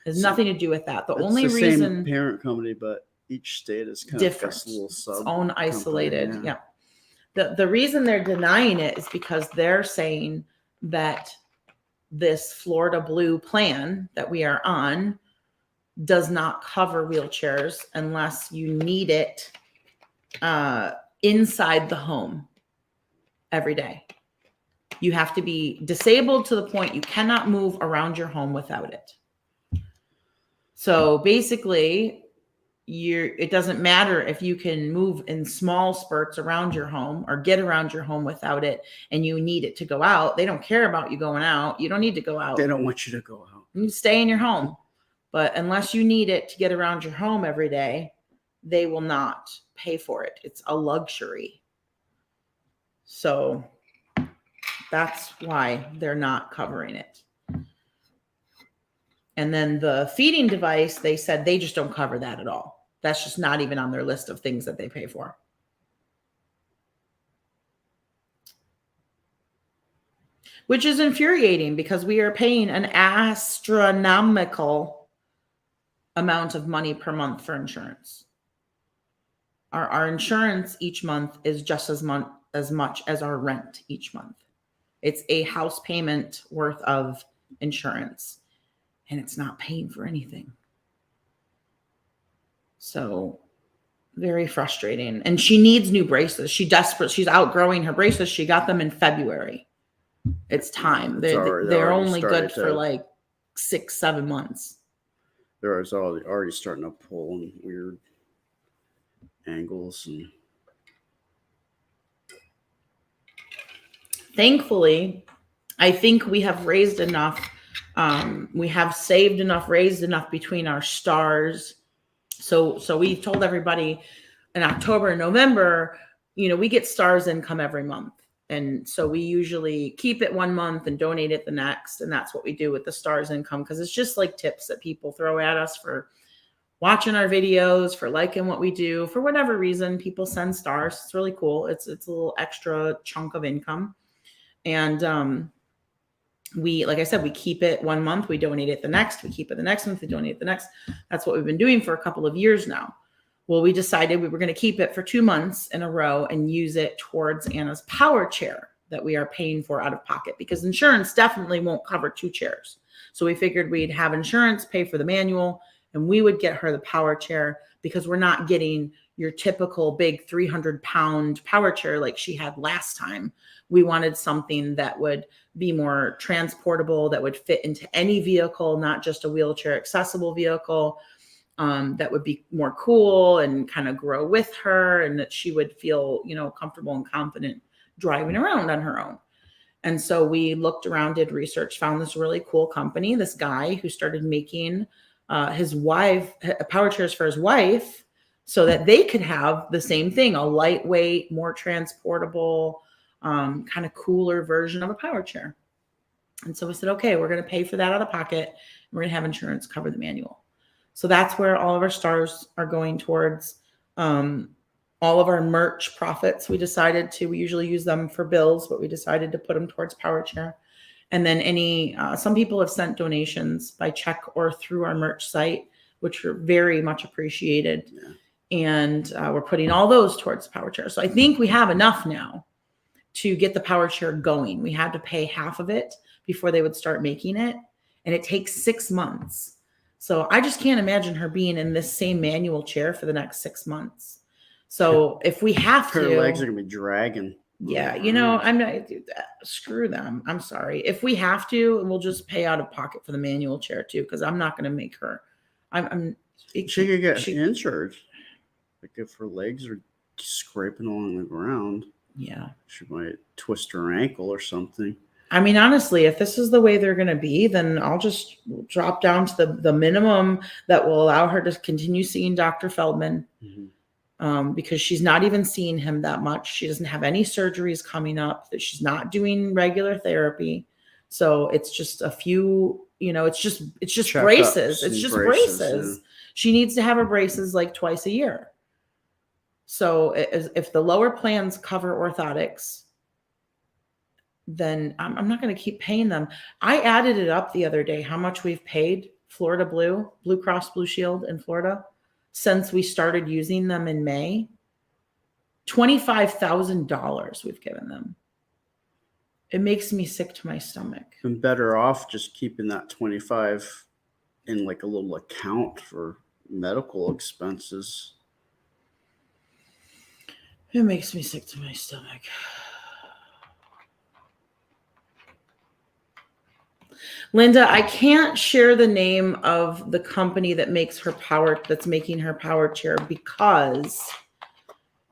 Has nothing to do with that. The only reason, same parent company, but each state is kind different, of a little sub its own isolated. Company, yeah. The reason they're denying it is because they're saying that this Florida Blue plan that we are on does not cover wheelchairs unless you need it inside the home every day. You have to be disabled to the point you cannot move around your home without it. So basically, it doesn't matter if you can move in small spurts around your home or get around your home without it and you need it to go out. They don't care about you going out. You don't need to go out. They don't want you to go out. You stay in your home. But unless you need it to get around your home every day, they will not pay for it. It's a luxury. So that's why they're not covering it. And then the feeding device, they said they just don't cover that at all. That's just not even on their list of things that they pay for. Which is infuriating because we are paying an astronomical amount of money per month for insurance. Our insurance each month is just as much as our rent each month. It's a house payment worth of insurance. And it's not paying for anything. So very frustrating. And she needs new braces. She's outgrowing her braces. She got them in February. It's time. They're only good for like 6-7 months. They're already starting to pull in weird angles. And thankfully, I think we have raised enough. We have raised enough between our stars. So we told everybody in October and November, we get stars income every month. And so we usually keep it one month and donate it the next. And that's what we do with the stars income, because it's just like tips that people throw at us for watching our videos, for liking what we do. For whatever reason, people send stars. It's really cool. It's a little extra chunk of income. And like I said, we keep it one month, we donate it the next, we keep it the next month, we donate it the next. That's what we've been doing for a couple of years now. Well, we decided we were going to keep it for 2 months in a row and use it towards Anna's power chair that we are paying for out of pocket, because insurance definitely won't cover 2 chairs. So we figured we'd have insurance pay for the manual and we would get her the power chair, because we're not getting your typical big 300-pound power chair like she had last time. We wanted something that would be more transportable, that would fit into any vehicle, not just a wheelchair accessible vehicle, that would be more cool and kind of grow with her, and that she would feel, comfortable and confident driving around on her own. And so we looked around, did research, found this really cool company, this guy who started making his wife power chairs for his wife so that they could have the same thing, a lightweight, more transportable, kind of cooler version of a power chair. And so we said, okay, we're going to pay for that out of pocket. We're going to have insurance cover the manual. So that's where all of our stars are going towards. All of our merch profits, we usually use them for bills, but we decided to put them towards power chair. And then some people have sent donations by check or through our merch site, which are very much appreciated. Yeah. And we're putting all those towards power chair. So I think we have enough now to get the power chair going. We had to pay half of it before they would start making it. And it takes 6 months. So I just can't imagine her being in this same manual chair for the next 6 months. So if we have her legs are going to be dragging. Yeah. I'm not going to do that. Screw them. I'm sorry. If we have to, we'll just pay out of pocket for the manual chair too. Cause I'm not going to make her, she could get injured. Like if her legs are scraping along the ground. Yeah. She might twist her ankle or something. I mean, honestly, if this is the way they're going to be, then I'll just drop down to the minimum that will allow her to continue seeing Dr. Feldman. Mm-hmm. Because she's not even seeing him that much. She doesn't have any surgeries coming up, that she's not doing regular therapy. So it's just a few, it's just braces. It's just braces. Yeah. She needs to have her braces like twice a year. So if the lower plans cover orthotics, then I'm not going to keep paying them. I added it up the other day, how much we've paid Florida Blue Cross Blue Shield in Florida since we started using them in May. $25,000 we've given them. It makes me sick to my stomach. I'm better off just keeping that 25 in like a little account for medical expenses. It makes me sick to my stomach. Linda, I can't share the name of the company that makes that's making her power chair, because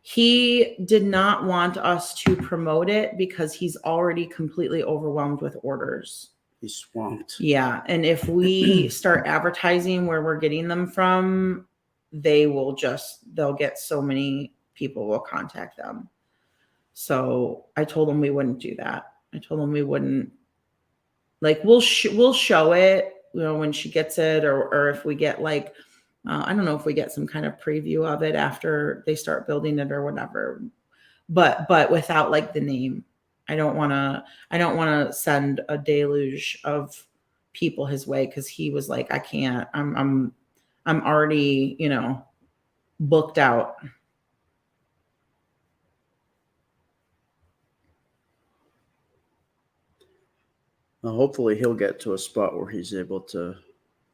he did not want us to promote it because he's already completely overwhelmed with orders. He's swamped. Yeah. And if we start advertising where we're getting them from, they'll get so many people will contact them. So I told him we wouldn't do that. I told him we wouldn't. Like we'll show it, when she gets it, or if we get like, I don't know if we get some kind of preview of it after they start building it or whatever, but without like the name. I don't want to send a deluge of people his way, because he was like, I can't. I'm already booked out. Well, hopefully he'll get to a spot where he's able to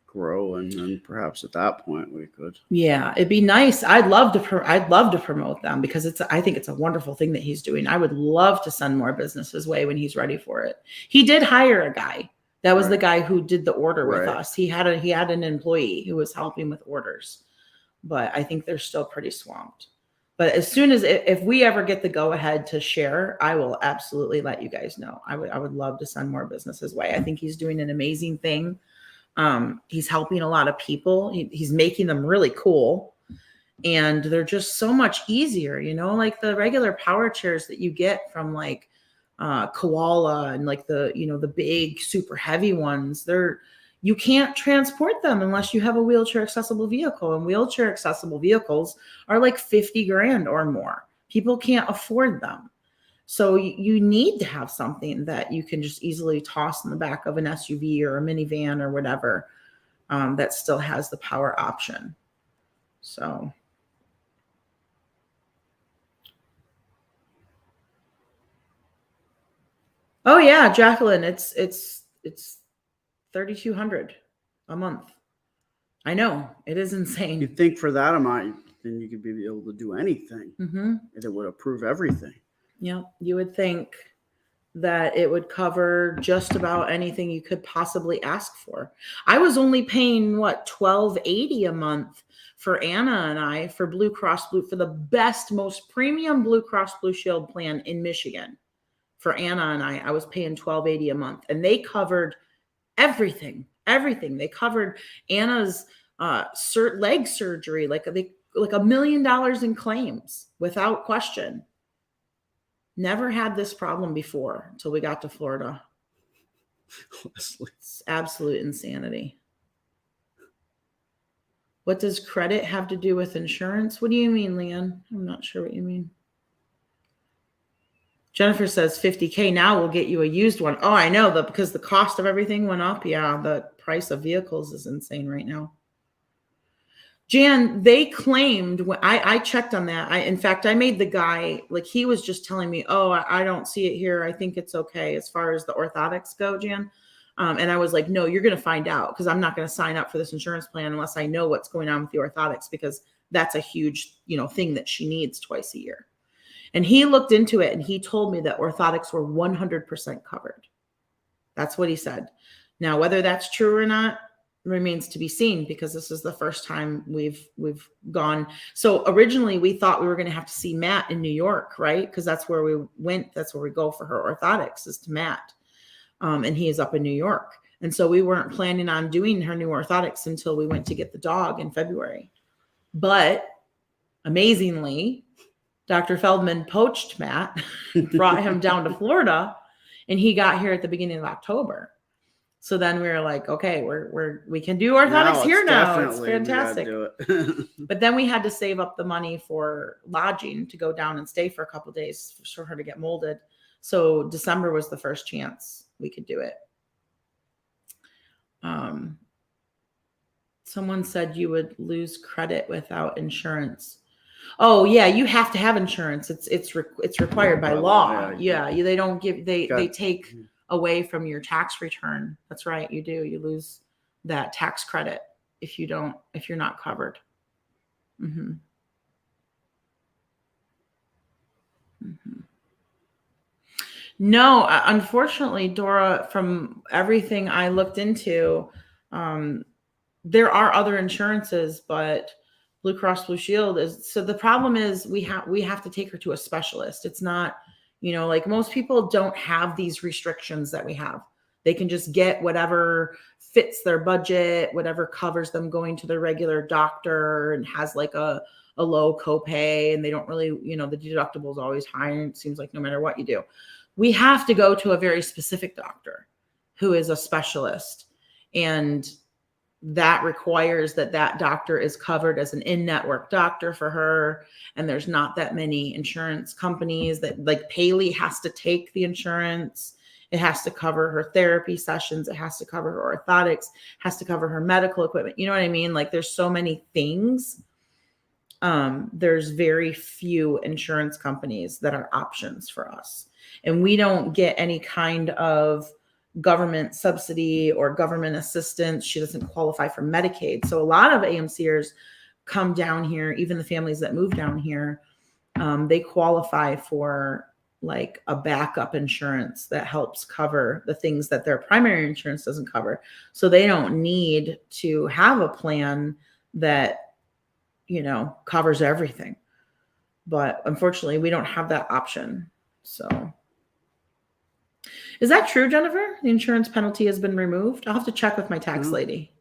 grow, and then perhaps at that point we could. Yeah, it'd be nice. I'd love to promote them, because I think it's a wonderful thing that he's doing. I would love to send more business his way when he's ready for it. He did hire a guy. That was the guy who did the order with us. He had an employee who was helping with orders, but I think they're still pretty swamped. But as soon as if we ever get the go ahead to share, I will absolutely let you guys know. I would love to send more business his way. I think he's doing an amazing thing. He's helping a lot of people. He's making them really cool, and they're just so much easier. Like the regular power chairs that you get from like Koala and like the big super heavy ones. You can't transport them unless you have a wheelchair accessible vehicle, and wheelchair accessible vehicles are like $50,000 or more. People can't afford them. So you need to have something that you can just easily toss in the back of an SUV or a minivan or whatever, that still has the power option. So. Oh yeah, Jacqueline, it's $3,200 a month. I know, it is insane. You think for that amount then you could be able to do anything, Mm-hmm. and it would approve everything. Yep. You would think that it would cover just about anything you could possibly ask for. I was only paying what, $12.80 a month for Anna and I for Blue Cross Blue, for the best, most premium Blue Cross Blue Shield plan in Michigan. For Anna and I was paying $12.80 a month, and they covered everything. They covered Anna's leg surgery, like $1 million in claims without question. Never had this problem before until we got to Florida. Honestly. It's absolute insanity. What does credit have to do with insurance? What do you mean, Leanne? I'm not sure what you mean. Jennifer says $50K now will get you a used one. Oh, I know, because the cost of everything went up. Yeah, the price of vehicles is insane right now. Jan, they claimed, when I checked on that. In fact, I made the guy, like, he was just telling me, oh, I don't see it here. I think it's okay as far as the orthotics go, Jan. And I was like, no, you're going to find out, because I'm not going to sign up for this insurance plan unless I know what's going on with the orthotics, because that's a huge, thing that she needs twice a year. And he looked into it and he told me that orthotics were 100% covered. That's what he said. Now, whether that's true or not remains to be seen, because this is the first time we've gone. So originally we thought we were going to have to see Matt in New York, right? Because that's where we went. That's where we go for her orthotics, is to Matt. And he is up in New York. And so we weren't planning on doing her new orthotics until we went to get the dog in February. But amazingly, Dr. Feldman poached Matt, brought him down to Florida, and he got here at the beginning of October. So then we were like, okay, we can do orthotics here now. It's fantastic. Do it. But then we had to save up the money for lodging to go down and stay for a couple of days for her to get molded. So December was the first chance we could do it. Someone said you would lose credit without insurance. Oh yeah, you have to have insurance. It's required by law. Yeah, they don't give they take away from your tax return. That's right, you do. You lose that tax credit if you're not covered. Mm-hmm. Mm-hmm. No, unfortunately, Dora, from everything I looked into, there are other insurances, but Blue Cross Blue Shield is. So the problem is we have to take her to a specialist. It's not, like most people don't have these restrictions that we have. They can just get whatever fits their budget, whatever covers them going to their regular doctor and has like a low copay, and they don't really, the deductible is always high, and it seems like no matter what you do. We have to go to a very specific doctor who is a specialist, and that requires that doctor is covered as an in-network doctor for her. And there's not that many insurance companies that, like, Paley has to take the insurance. It has to cover her therapy sessions. It has to cover her orthotics, has to cover her medical equipment. You know what I mean? Like, there's so many things. There's very few insurance companies that are options for us. And we don't get any kind of government subsidy or government assistance. She doesn't qualify for Medicaid. So a lot of AMCers come down here, even the families that move down here, they qualify for like a backup insurance that helps cover the things that their primary insurance doesn't cover. So they don't need to have a plan that, covers everything. But unfortunately, we don't have that option. So is that true, Jennifer? The insurance penalty has been removed? I'll have to check with my tax lady.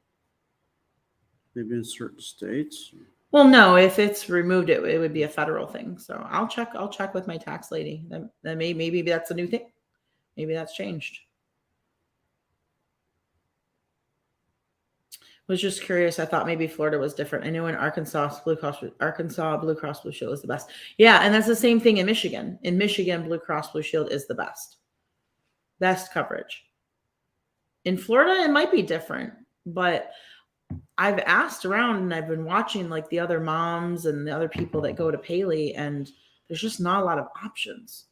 Maybe in certain states. Well, no, if it's removed, it would be a federal thing. So I'll check with my tax lady. Then maybe that's a new thing. Maybe that's changed. Was just curious. I thought maybe Florida was different. I know in Arkansas, Blue Cross Blue Shield is the best. Yeah, and that's the same thing in Michigan. In Michigan, Blue Cross Blue Shield is the best coverage. In Florida, it might be different, but I've asked around and I've been watching like the other moms and the other people that go to Paley, and there's just not a lot of options.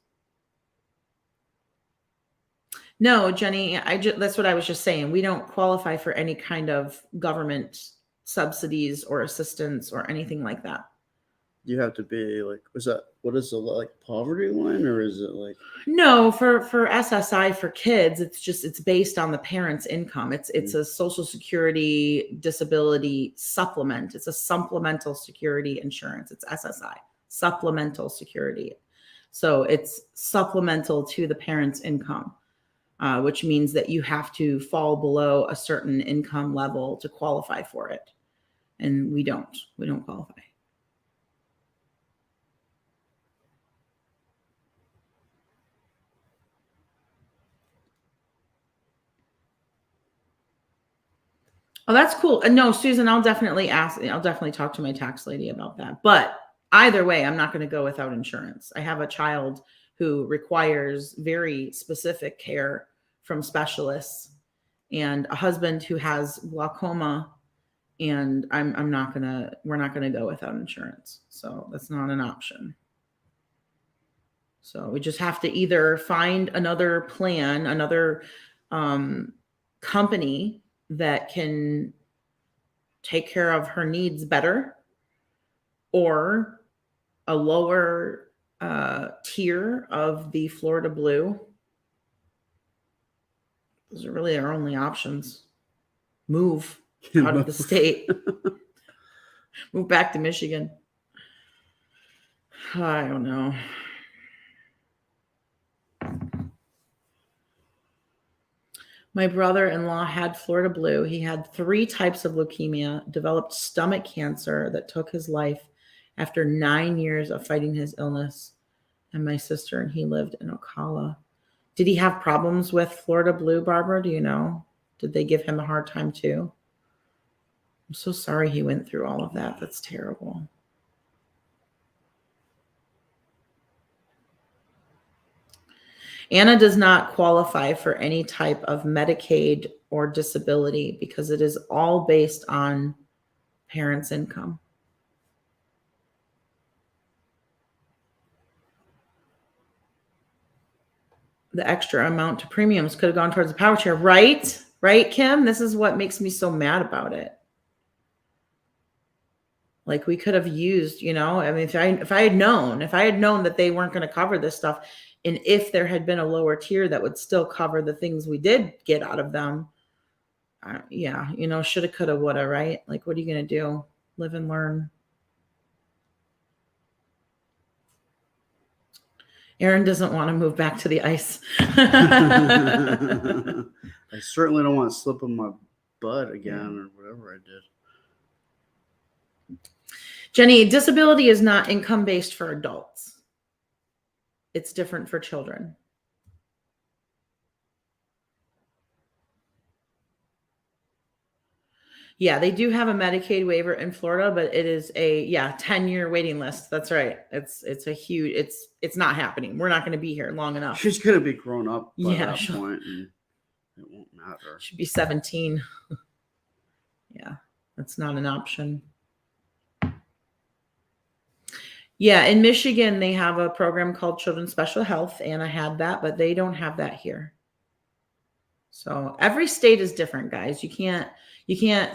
No, Jenny, that's what I was just saying. We don't qualify for any kind of government subsidies or assistance or anything like that. you have to be like, what is the like poverty line, or is it like? No, for SSI for kids, it's based on the parent's income. It's a Social Security disability supplement. It's a supplemental security insurance. It's SSI, supplemental security. So it's supplemental to the parent's income, which means that you have to fall below a certain income level to qualify for it. And we don't qualify. Oh, that's cool. No, Susan, I'll definitely talk to my tax lady about that. But either way, I'm not going to go without insurance. I have a child who requires very specific care from specialists, and a husband who has glaucoma, and we're not going to go without insurance. So that's not an option. So we just have to either find another plan, another company that can take care of her needs better, or a lower tier of the Florida Blue. Those are really our only options. Move out of the state. Move back to Michigan. I don't know. My brother-in-law had Florida Blue. He had 3 types of leukemia, developed stomach cancer that took his life after 9 years of fighting his illness. And my sister and he lived in Ocala. Did he have problems with Florida Blue, Barbara? Do you know? Did they give him a hard time too? I'm so sorry he went through all of that. That's terrible. Anna does not qualify for any type of Medicaid or disability because it is all based on parents' income. The extra amount to premiums could have gone towards the power chair, right? Right, Kim? This is what makes me so mad about it. Like, we could have used, I mean, if I had known that they weren't going to cover this stuff, and if there had been a lower tier that would still cover the things we did get out of them, shoulda, coulda, woulda, right? Like, what are you going to do? Live and learn. Aaron doesn't want to move back to the ice. I certainly don't want to slip on my butt again or whatever I did. Jenny, disability is not income-based for adults. It's different for children. Yeah, they do have a Medicaid waiver in Florida, but it is a 10-year waiting list. That's right. It's a huge. It's not happening. We're not going to be here long enough. She's going to be grown up by that point, and it won't matter. She'll be 17. Yeah, that's not an option. Yeah, in Michigan, they have a program called Children's Special Health, and I had that, but they don't have that here. So every state is different, guys. You can't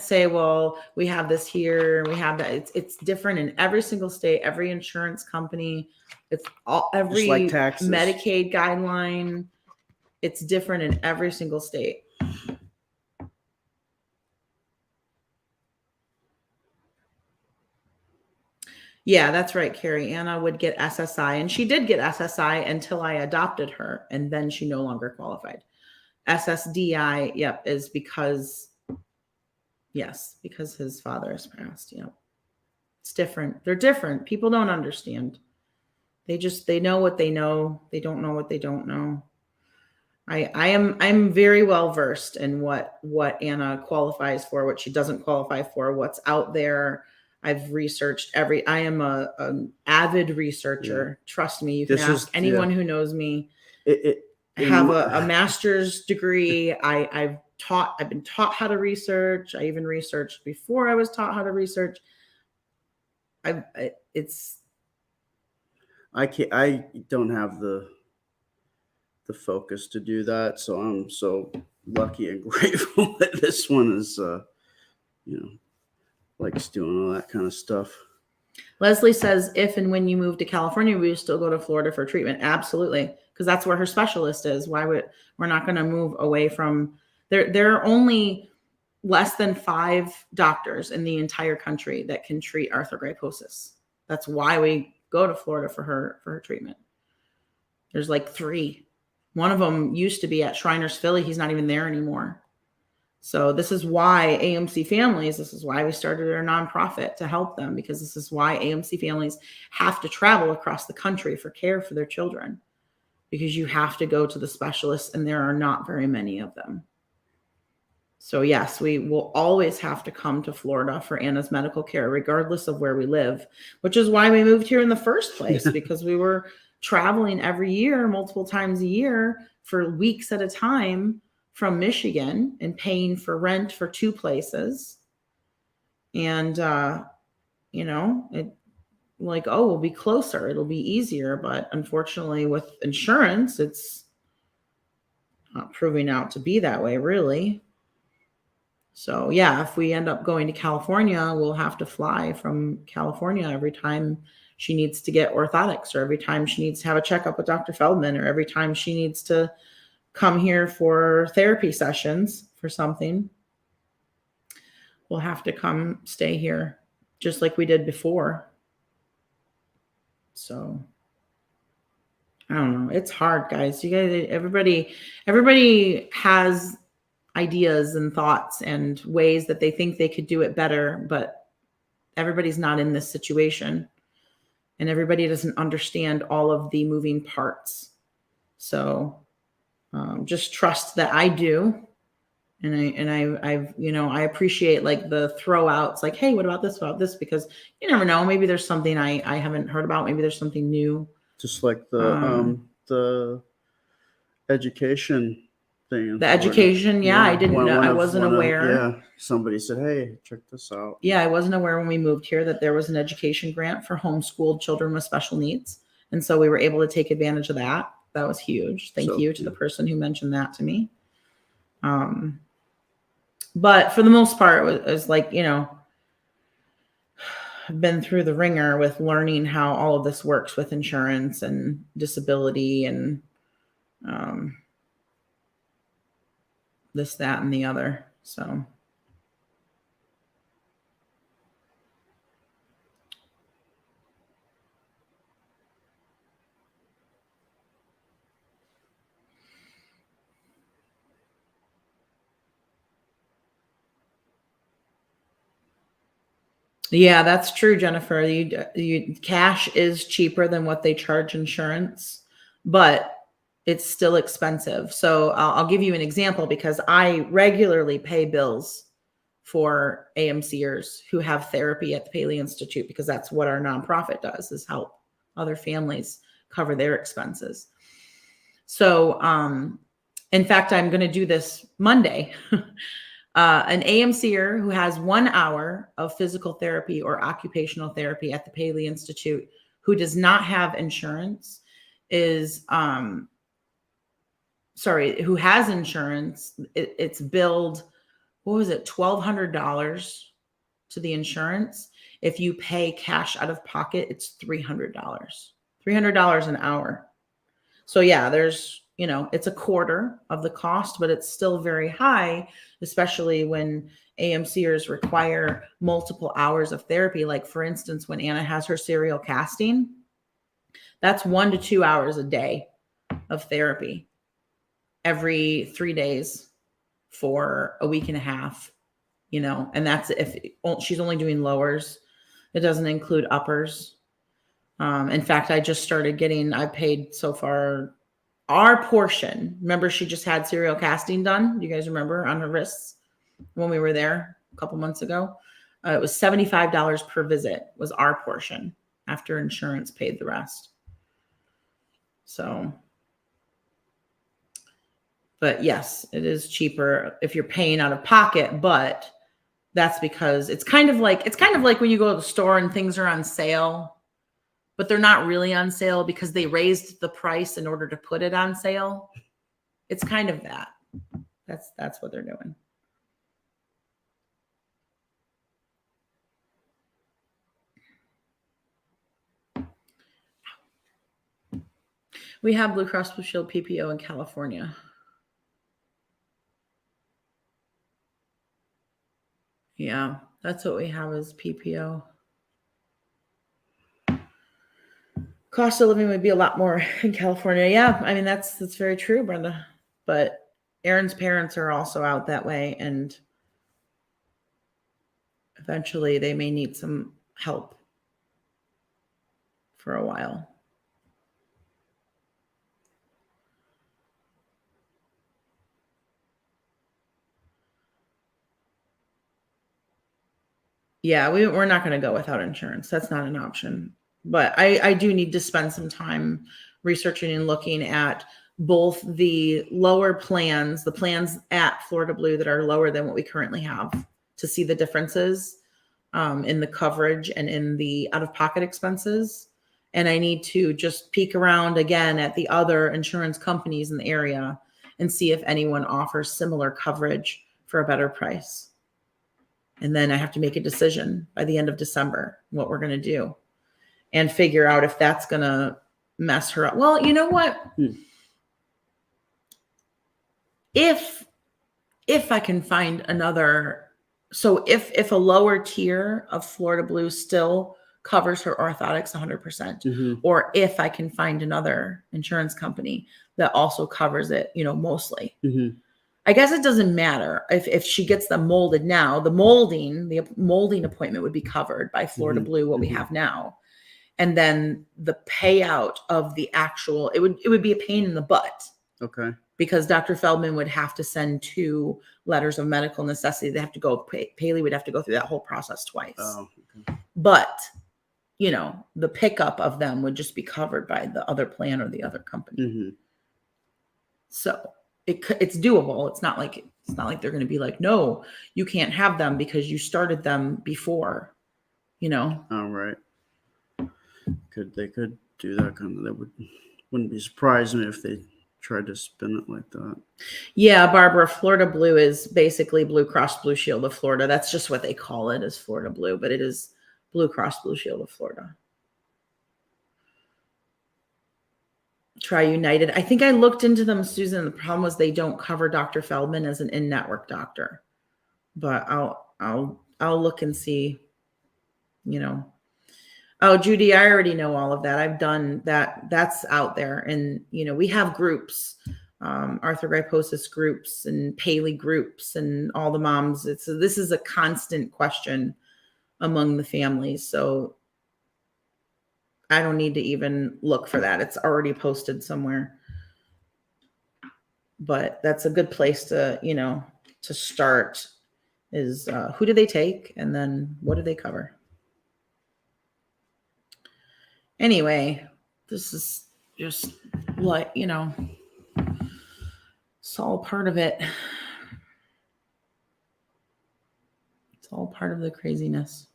say, well, we have this here, we have that. It's different in every single state, every insurance company. It's every like taxes. Medicaid guideline. It's different in every single state. Yeah, that's right, Carrie. Anna would get SSI, and she did get SSI until I adopted her, and then she no longer qualified. SSDI, is because his father has passed. Yep. It's different. They're different. People don't understand. They know what they know. They don't know what they don't know. I'm very well versed in what Anna qualifies for, what she doesn't qualify for, what's out there. I've researched I am an avid researcher. Yeah. Trust me. You can ask anyone who knows me. I have a master's degree. I've been taught how to research. I even researched before I was taught how to research. I don't have the focus to do that. So I'm so lucky and grateful that this one is, likes doing all that kind of stuff. Leslie says, if and when you move to California, we still go to Florida for treatment. Absolutely. Because that's where her specialist is. We're not going to move away from there. There are only less than 5 doctors in the entire country that can treat arthrogryposis. That's why we go to Florida for her treatment. There's like 3. One of them used to be at Shriners Philly. He's not even there anymore. So this is why AMC Families, this is why we started our nonprofit to help them, because this is why AMC Families have to travel across the country for care for their children, because you have to go to the specialists and there are not very many of them. So yes, we will always have to come to Florida for Anna's medical care, regardless of where we live, which is why we moved here in the first place, because we were traveling every year, multiple times a year for weeks at a time from Michigan and paying for rent for 2 places. And, it like, oh, we'll be closer. It'll be easier. But unfortunately with insurance, it's not proving out to be that way, really. So yeah, if we end up going to California, we'll have to fly from California every time she needs to get orthotics, or every time she needs to have a checkup with Dr. Feldman, or every time she needs to come here for therapy sessions for something. We'll have to come stay here just like we did before. So I don't know. It's hard, guys. You guys, everybody has ideas and thoughts and ways that they think they could do it better, but everybody's not in this situation, and everybody doesn't understand all of the moving parts. So just trust that I do. And I appreciate like the throwouts, like, hey, what about this, because you never know. Maybe there's something I haven't heard about. Maybe there's something new. Just like the education thing. The education, yeah, I didn't know. I wasn't aware. Yeah, somebody said, hey, check this out. Yeah, I wasn't aware when we moved here that there was an education grant for homeschooled children with special needs. And so we were able to take advantage of that. That was huge. Thank you to the person who mentioned that to me. But for the most part, it was like, I've been through the ringer with learning how all of this works with insurance and disability and this, that, and the other. So yeah, that's true, Jennifer. Cash is cheaper than what they charge insurance, but it's still expensive. So I'll give you an example, because I regularly pay bills for AMCers who have therapy at the Paley Institute, because that's what our nonprofit does, is help other families cover their expenses. So, in fact, I'm going to do this Monday. An AMCer who has 1 hour of physical therapy or occupational therapy at the Paley Institute who does not have insurance who has insurance, it's billed, what was it, $1,200 to the insurance. If you pay cash out of pocket, it's $300 an hour. So yeah, there's, it's a quarter of the cost, but it's still very high, especially when AMCers require multiple hours of therapy. Like for instance, when Anna has her serial casting, that's 1 to 2 hours a day of therapy every 3 days for a week and a half, and that's if she's only doing lowers. It doesn't include uppers. In fact, I just started I paid so far our portion. Remember, she just had serial casting done. You guys remember, on her wrists when we were there a couple months ago? It was $75 per visit was our portion, after insurance paid the rest. So, but yes, it is cheaper if you're paying out of pocket, but that's because it's kind of like when you go to the store and things are on sale, but they're not really on sale because they raised the price in order to put it on sale. It's kind of that. That's what they're doing. We have Blue Cross Blue Shield PPO in California. Yeah, that's what we have as PPO. Cost of living would be a lot more in California. Yeah, I mean that's very true, Brenda. But Aaron's parents are also out that way, and eventually they may need some help for a while. Yeah, we're not going to go without insurance. That's not an option. But I do need to spend some time researching and looking at both the lower plans, the plans at Florida Blue that are lower than what we currently have, to see the differences in the coverage and in the out-of-pocket expenses. And I need to just peek around again at the other insurance companies in the area and see if anyone offers similar coverage for a better price. And then I have to make a decision by the end of December what we're going to do and figure out if that's going to mess her up. Well, you know what? If I can find another, so if a lower tier of Florida Blue still covers her orthotics 100%, or if I can find another insurance company that also covers it, mostly. I guess it doesn't matter if she gets them molded now. The molding appointment would be covered by Florida Blue, what we have now. And then the payout of the actual, it would be a pain in the butt. Okay. Because Dr. Feldman would have to send 2 letters of medical necessity. They have to go, Paley would have to go through that whole process twice. Oh, okay. But, the pickup of them would just be covered by the other plan or the other company. So it's doable. It's not like they're going to be like, no, you can't have them because you started them before, Oh, right. They could do that kind of, that wouldn't be surprising me if they tried to spin it like that. Yeah, Barbara, Florida Blue is basically Blue Cross Blue Shield of Florida. That's just what they call it, is Florida Blue, but it is Blue Cross Blue Shield of Florida. Try United. I think I looked into them, Susan. The problem was they don't cover Dr. Feldman as an in-network doctor. But I'll look and see, Oh, Judy, I already know all of that. I've done that. That's out there. And, we have groups, arthrogryposis groups and Paley groups and all the moms. This is a constant question among the families. So I don't need to even look for that. It's already posted somewhere. But that's a good place to, to start is who do they take? And then what do they cover? Anyway, this is just what, it's all part of it. It's all part of the craziness.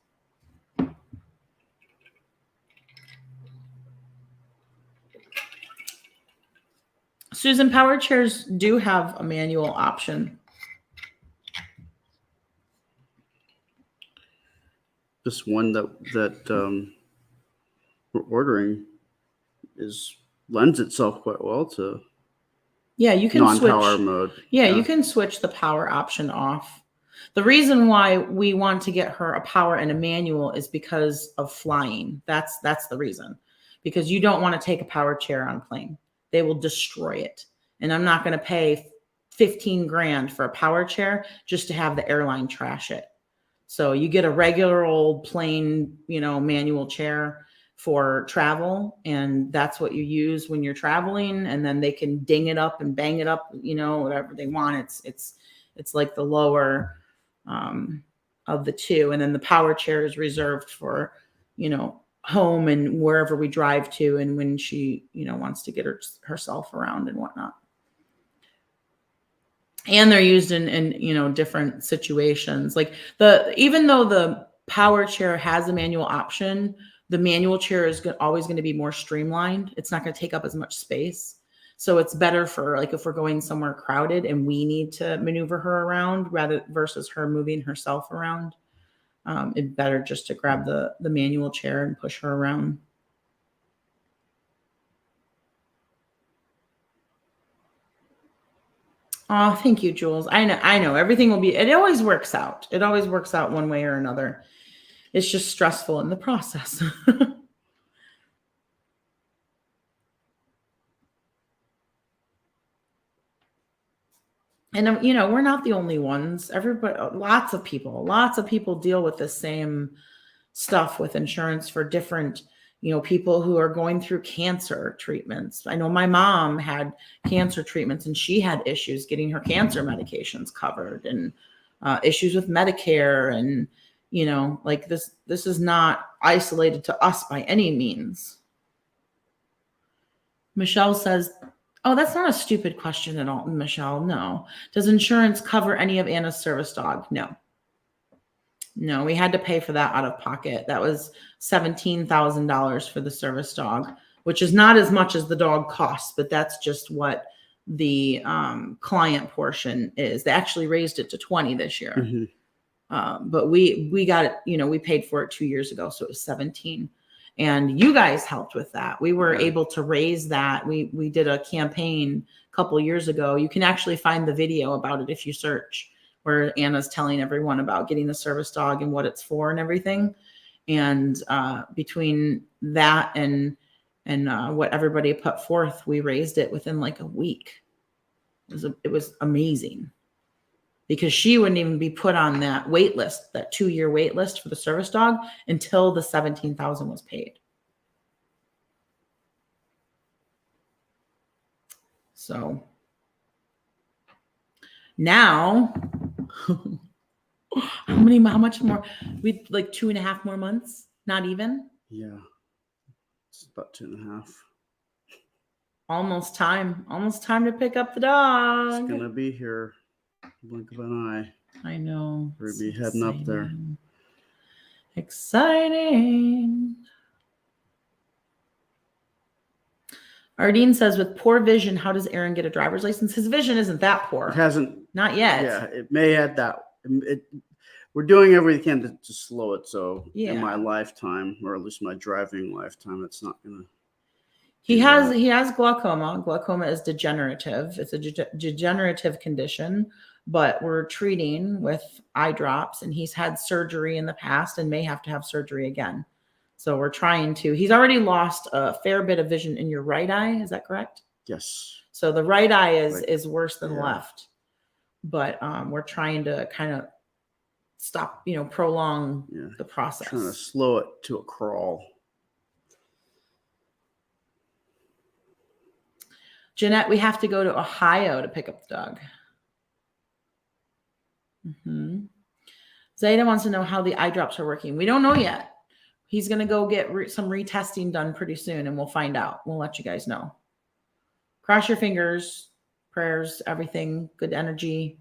Susan, power chairs do have a manual option. This one that we're ordering lends itself quite well to you can non-power switch mode. Yeah, you can switch the power option off. The reason why we want to get her a power and a manual is because of flying. That's the reason. Because you don't want to take a power chair on a plane. They will destroy it. And I'm not going to pay $15,000 for a power chair just to have the airline trash it. So you get a regular old plain, manual chair for travel, and that's what you use when you're traveling, and then they can ding it up and bang it up, whatever they want. It's like the lower of the two, and then the power chair is reserved for home and wherever we drive to, and when she wants to get herself around and whatnot. And they're used in different situations. Like even though the power chair has a manual option, the manual chair is always going to be more streamlined. It's not going to take up as much space. So it's better for like if we're going somewhere crowded and we need to maneuver her around versus her moving herself around. It's better just to grab the manual chair and push her around. Oh, thank you, Jules. I know everything will be, it always works out. It always works out one way or another. It's just stressful in the process. And you know, we're not the only ones. Everybody, lots of people deal with the same stuff with insurance for different, you know, people who are going through cancer treatments. I know my mom had cancer treatments and she had issues getting her cancer medications covered, and issues with Medicare. And, you know, like this is not isolated to us by any means. Michelle says, oh, that's not a stupid question at all, Michelle. No. Does insurance cover any of Anna's service dog? No. No, we had to pay for that out of pocket. That was $17,000 for the service dog, which is not as much as the dog costs, but that's just what the client portion is. They actually raised it to 20 this year. Mm-hmm. But we got it, you know, we paid for it 2 years ago, so it was 17. And you guys helped with that. We were able to raise that. We did a campaign a couple of years ago. You can actually find the video about it if you search, where Anna's telling everyone about getting the service dog and what it's for and everything. And between that and what everybody put forth, we raised it within like a week. It was amazing, because she wouldn't even be put on that wait list, that 2-year wait list for the service dog, until the $17,000 was paid. So now, how much more? We like 2.5 more months? Not even? Yeah. It's about 2.5. Almost time to pick up the dog. It's gonna be here. Blink of an eye. I know. We'll be heading up there. Exciting. Ardeen says, with poor vision, how does Aaron get a driver's license? His vision isn't that poor. It hasn't. Not yet. Yeah, it may add that. We're doing everything to slow it. So in my lifetime, or at least my driving lifetime, it's not gonna. He has glaucoma. Glaucoma is degenerative. It's a degenerative condition, but we're treating with eye drops, and he's had surgery in the past and may have to have surgery again. So we're trying to, he's already lost a fair bit of vision in your right eye. Is that correct? Yes. So the right eye is worse than left, but we're trying to kind of stop, you know, prolong the process. Trying to slow it to a crawl. Jeanette, we have to go to Ohio to pick up the dog. Zayda wants to know how the eye drops are working. We don't know yet. He's going to go get some retesting done pretty soon, and we'll find out. We'll let you guys know. Cross your fingers, prayers, everything, good energy.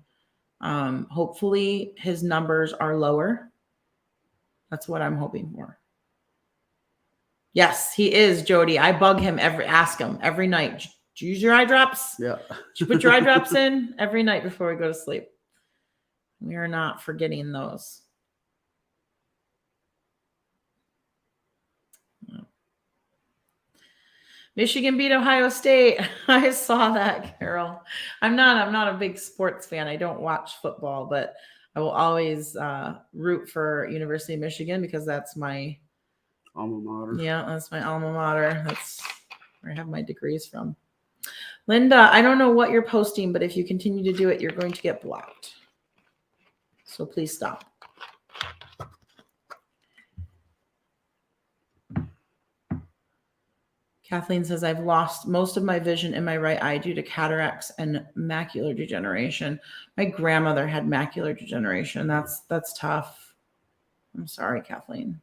Hopefully his numbers are lower. That's what I'm hoping for. Yes, he is, Jody. I bug him ask him every night. Did you use your eye drops? Yeah. Did you put your eye drops in? Every night before we go to sleep. We are not forgetting those. Michigan beat Ohio State. I saw that, Carol. I'm not a big sports fan. I don't watch football, but I will always root for University of Michigan, because that's my alma mater. Yeah, that's my alma mater. That's where I have my degrees from. Linda, I don't know what you're posting, but if you continue to do it, you're going to get blocked. So please stop. Kathleen says, I've lost most of my vision in my right eye due to cataracts and macular degeneration. My grandmother had macular degeneration. That's tough. I'm sorry, Kathleen.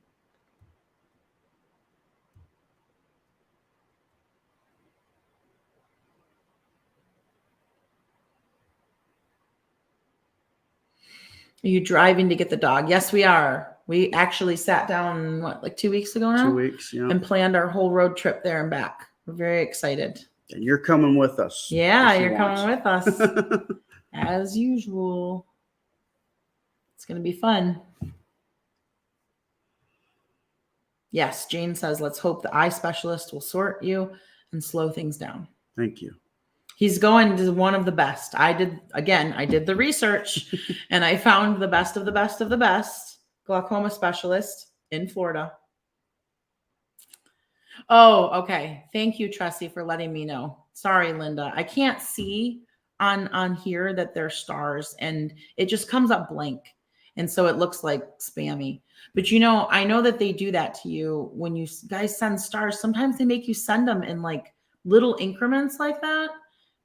Are you driving to get the dog? Yes, we are. We actually sat down, like 2 weeks ago now? 2 weeks, yeah. And planned our whole road trip there and back. We're very excited. And you're coming with us. Yeah, you're coming with us. As usual. It's going to be fun. Yes, Jane says, let's hope the eye specialist will sort you and slow things down. Thank you. He's going to one of the best. I did the research and I found the best of the best of the best glaucoma specialist in Florida. Oh, okay. Thank you, Tressie, for letting me know. Sorry, Linda. I can't see on here that they're stars and it just comes up blank. And so it looks like spammy. But I know that they do that to you when you guys send stars. Sometimes they make you send them in like little increments like that.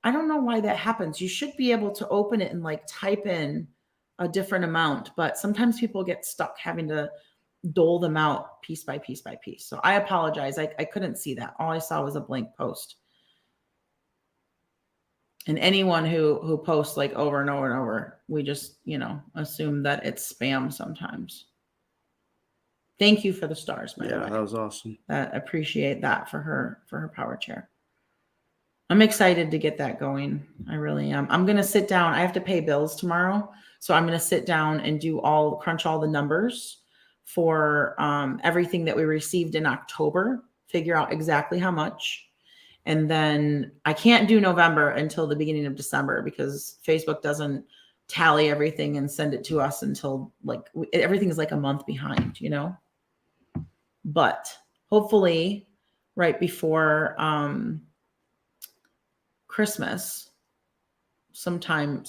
I don't know why that happens. You should be able to open it and like type in a different amount, but sometimes people get stuck having to dole them out piece by piece by piece. So I apologize. I couldn't see that. All I saw was a blank post. And anyone who posts like over and over and over, we just, assume that it's spam sometimes. Thank you for the stars, by the way. Yeah, that was awesome. I appreciate that for her power chair. I'm excited to get that going. I really am. I'm going to sit down. I have to pay bills tomorrow. So I'm going to sit down and crunch all the numbers for everything that we received in October, figure out exactly how much. And then I can't do November until the beginning of December because Facebook doesn't tally everything and send it to us until everything is like a month behind, But hopefully right before Christmas, sometime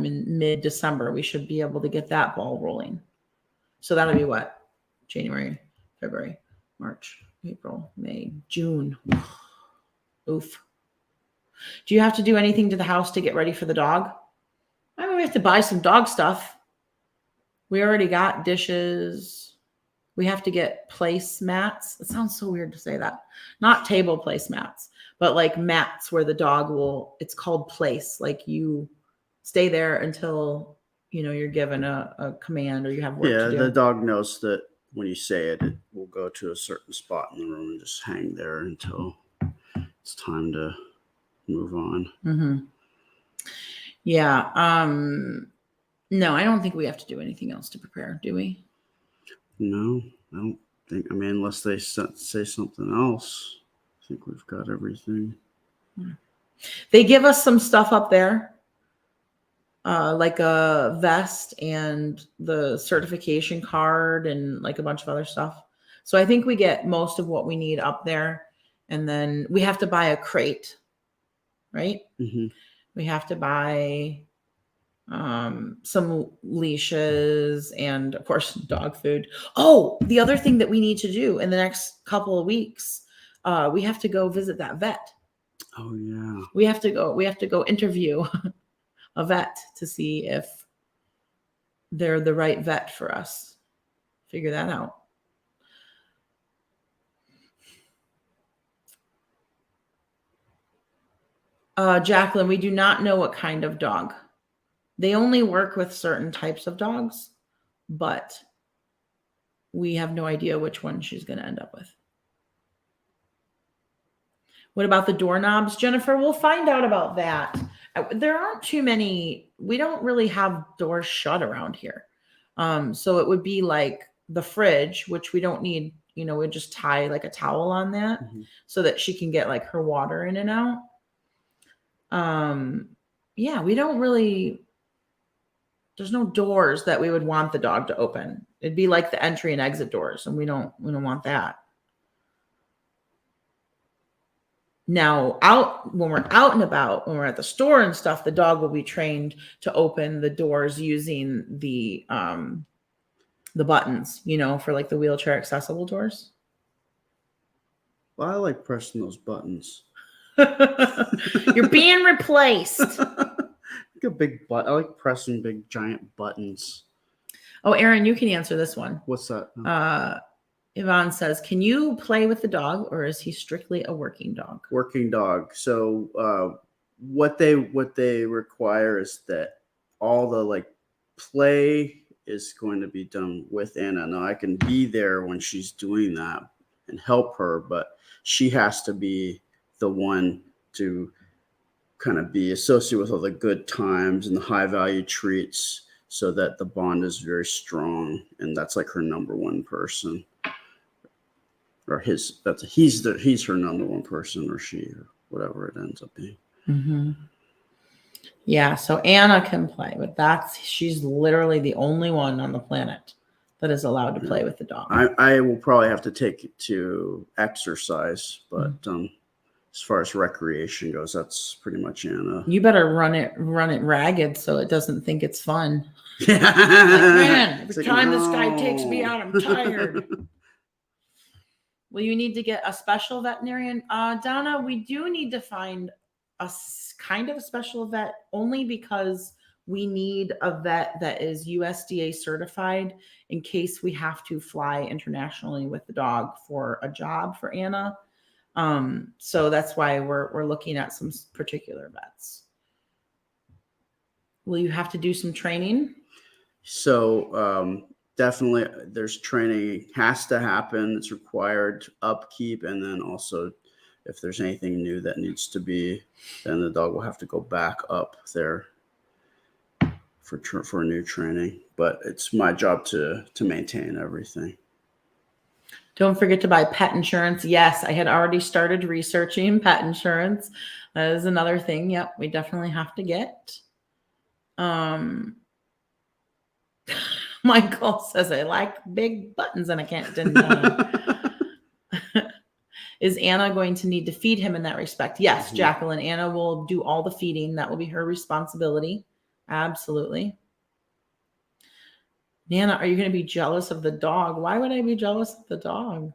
in mid-December, we should be able to get that ball rolling. So that'll be what? January, February, March, April, May, June. Oof. Do you have to do anything to the house to get ready for the dog? I mean, we have to buy some dog stuff. We already got dishes. We have to get place mats. It sounds so weird to say that. Not table place mats, but like mats where the dog it's called place. Like you stay there until, you're given a command or you have work to do. Yeah, the dog knows that when you say it, it will go to a certain spot in the room and just hang there until it's time to move on. Mm-hmm. Yeah. No, I don't think we have to do anything else to prepare, do we? No, I don't think. I mean, unless they say something else, I think we've got everything. They give us some stuff up there, like a vest and the certification card and like a bunch of other stuff. So I think we get most of what we need up there. And then we have to buy a crate, right? Mm-hmm. We have to buy some leashes and, of course, dog food. Oh, the other thing that we need to do in the next couple of weeks, we have to go visit that vet. Oh, yeah. We have to go interview a vet to see if they're the right vet for us. Figure that out. Jacqueline, we do not know what kind of dog. They only work with certain types of dogs, but we have no idea which one she's going to end up with. What about the doorknobs, Jennifer? We'll find out about that. There aren't too many. We don't really have doors shut around here. So it would be like the fridge, which we don't need, we just tie like a towel on that so that she can get like her water in and out. Yeah, we don't really, there's no doors that we would want the dog to open. It'd be like the entry and exit doors, and we don't want that. Now, when we're out and about, when we're at the store and stuff, the dog will be trained to open the doors using the buttons, for like the wheelchair accessible doors. Well, I like pressing those buttons. You're being replaced. Like a big butt. I like pressing big giant buttons. Oh, Aaron, you can answer this one. What's that? Yvonne says, can you play with the dog, or is he strictly a working dog? Working dog. So what they require is that all the like play is going to be done with Anna. Now I can be there when she's doing that and help her, but she has to be the one to kind of be associated with all the good times and the high value treats so that the bond is very strong. And that's like her number one person. Or he's her number one person, or she, or whatever it ends up being. Mm-hmm. Yeah, so Anna can play, but she's literally the only one on the planet that is allowed to play with the dog. I will probably have to take it to exercise, but as far as recreation goes, that's pretty much Anna. You better run it ragged so it doesn't think it's fun. Yeah. Like, man, every time this guy takes me out, I'm tired. Well, you need to get a special veterinarian. Donna, we do need to find a kind of a special vet only because we need a vet that is USDA certified in case we have to fly internationally with the dog for a job for Anna. So that's why we're looking at some particular vets. Will you have to do some training? So definitely there's training has to happen. It's required upkeep. And then also if there's anything new that needs to be, then the dog will have to go back up there for new training. But it's my job to maintain everything. Don't forget to buy pet insurance. Yes, I had already started researching pet insurance. That is another thing. Yep, we definitely have to get. Michael says, I like big buttons and I can't deny. Is Anna going to need to feed him in that respect? Yes, Jacqueline. Anna will do all the feeding. That will be her responsibility. Absolutely. Nana, are you going to be jealous of the dog? Why would I be jealous of the dog?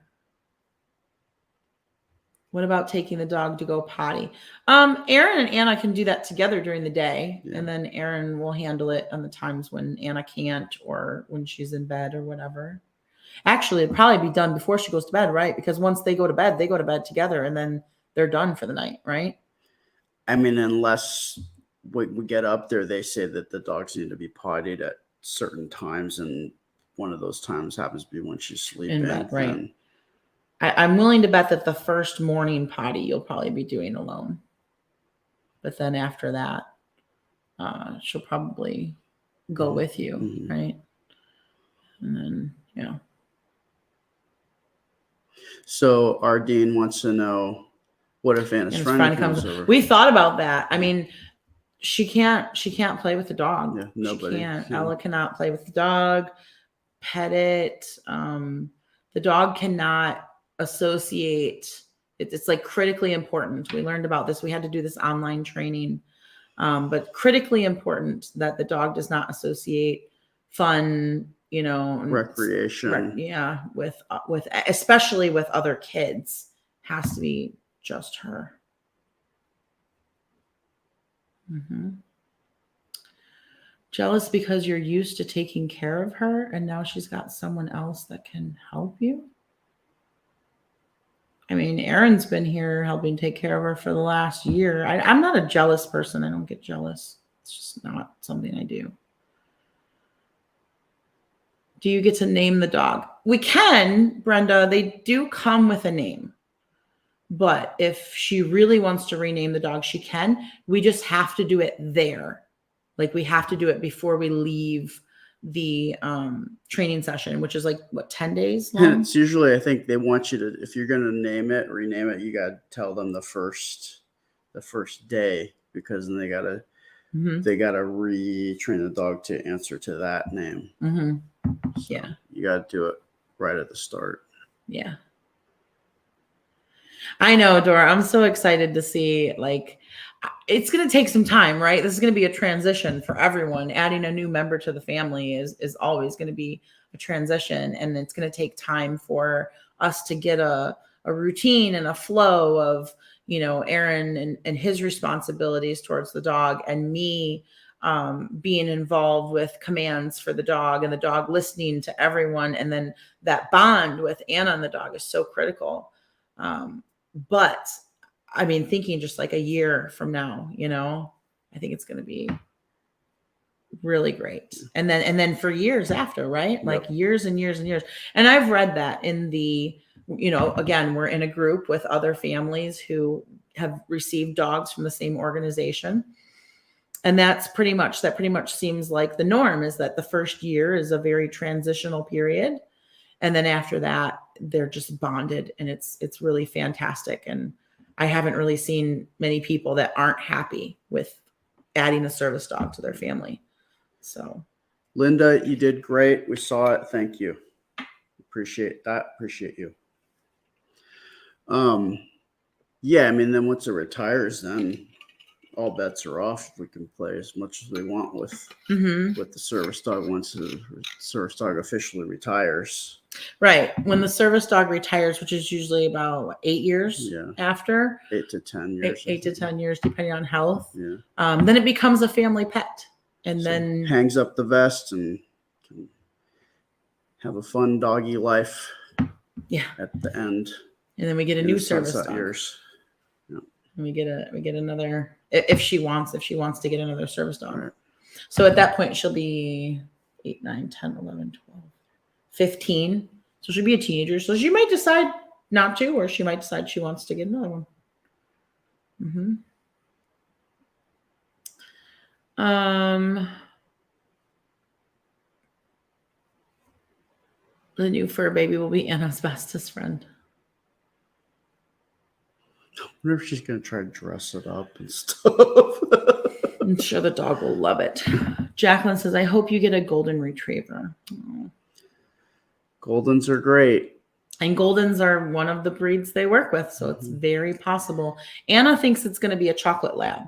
What about taking the dog to go potty? Aaron and Anna can do that together during the day. Yeah. And then Aaron will handle it on the times when Anna can't or when she's in bed or whatever. Actually, it'd probably be done before she goes to bed, right? Because once they go to bed together and then they're done for the night, right? I mean, unless we get up there, they say that the dogs need to be pottied at certain times. And one of those times happens to be when she's sleeping. In bed, right. I'm willing to bet that the first morning potty you'll probably be doing alone. But then after that, she'll probably go with you, right? And then, yeah. So Ardeen wants to know, what if Anna's friend comes over? We thought about that. I mean, she can't play with the dog. Yeah, nobody. She can't. Ella cannot play with the dog, pet it. The dog cannot associate. It's like critically important. We learned about this. We had to do this online training, but critically important that the dog does not associate fun, recreation. Yeah, with especially with other kids. Has to be just her. Jealous because you're used to taking care of her and now she's got someone else that can help you. I mean, Aaron's been here helping take care of her for the last year. I'm not a jealous person. I don't get jealous. It's just not something I do. Do you get to name the dog? We can, Brenda. They do come with a name. But if she really wants to rename the dog, she can. We just have to do it there. Like we have to do it before we leave the training session, which is like what, 10 days long? It's usually, I think they want you to, if you're going to rename it, you got to tell them the first day, because then they got to retrain the dog to answer to that name. So yeah, you got to do it right at the start. Yeah, I know, Dora. I'm so excited to see, like, it's going to take some time, right? This is going to be a transition for everyone. Adding a new member to the family is always going to be a transition. And it's going to take time for us to get a routine and a flow of, Aaron and his responsibilities towards the dog, and me being involved with commands for the dog and the dog listening to everyone. And then that bond with Anna and the dog is so critical. But I mean, thinking just like a year from now, I think it's going to be really great. And then for years after, right? Like years and years and years. And I've read that in the, again, we're in a group with other families who have received dogs from the same organization. And that pretty much seems like the norm, is that the first year is a very transitional period. And then after that, they're just bonded, and it's really fantastic. And I haven't really seen many people that aren't happy with adding a service dog to their family. So Linda, you did great. We saw it. Thank you. Appreciate that. Appreciate you. Yeah, I mean, then once it retires, then all bets are off. We can play as much as we want with the service dog once the service dog officially retires. Right. When the service dog retires, which is usually about 8 years after. 8 to 10 years. 8 to 10 years, depending on health. Yeah. Then it becomes a family pet. And So then hangs up the vest and can have a fun doggy life. Yeah. At the end. And then we get a new service dog. Years. And we get another if she wants to get another service dog. Right. So at that point she'll be 8, 9, 10, 11, 12, 15. So she'll be a teenager. So she might decide not to, or she might decide she wants to get another one. The new fur baby will be Anna's bestest friend. I wonder if she's going to try to dress it up and stuff. I'm sure the dog will love it. Jacqueline says, I hope you get a golden retriever. Oh. Goldens are great. And Goldens are one of the breeds they work with, so it's very possible. Anna thinks it's going to be a chocolate lab.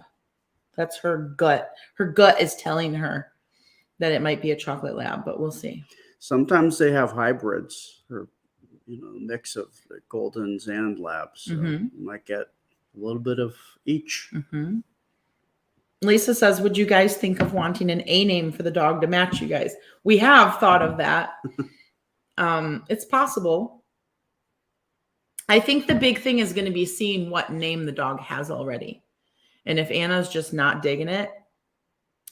That's her gut. Her gut is telling her that it might be a chocolate lab, but we'll see. Sometimes they have hybrids or, mix of Goldens and labs. So you might get a little bit of each. Lisa says, would you guys think of wanting an A name for the dog to match you guys? We have thought of that. It's possible. I think the big thing is going to be seeing what name the dog has already. And if Anna's just not digging it,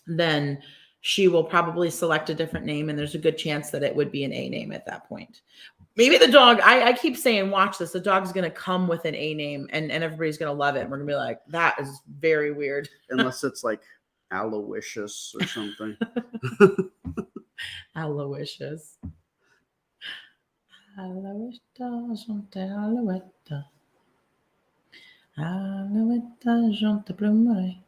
then she will probably select a different name. And there's a good chance that it would be an A name at that point. Maybe the dog, I keep saying, watch this. The dog's going to come with an A name and everybody's going to love it. And we're going to be like, that is very weird. Unless it's like Aloysius or something. Aloysius. Alouetta, chante alouetta. Alouetta, chante plumerai.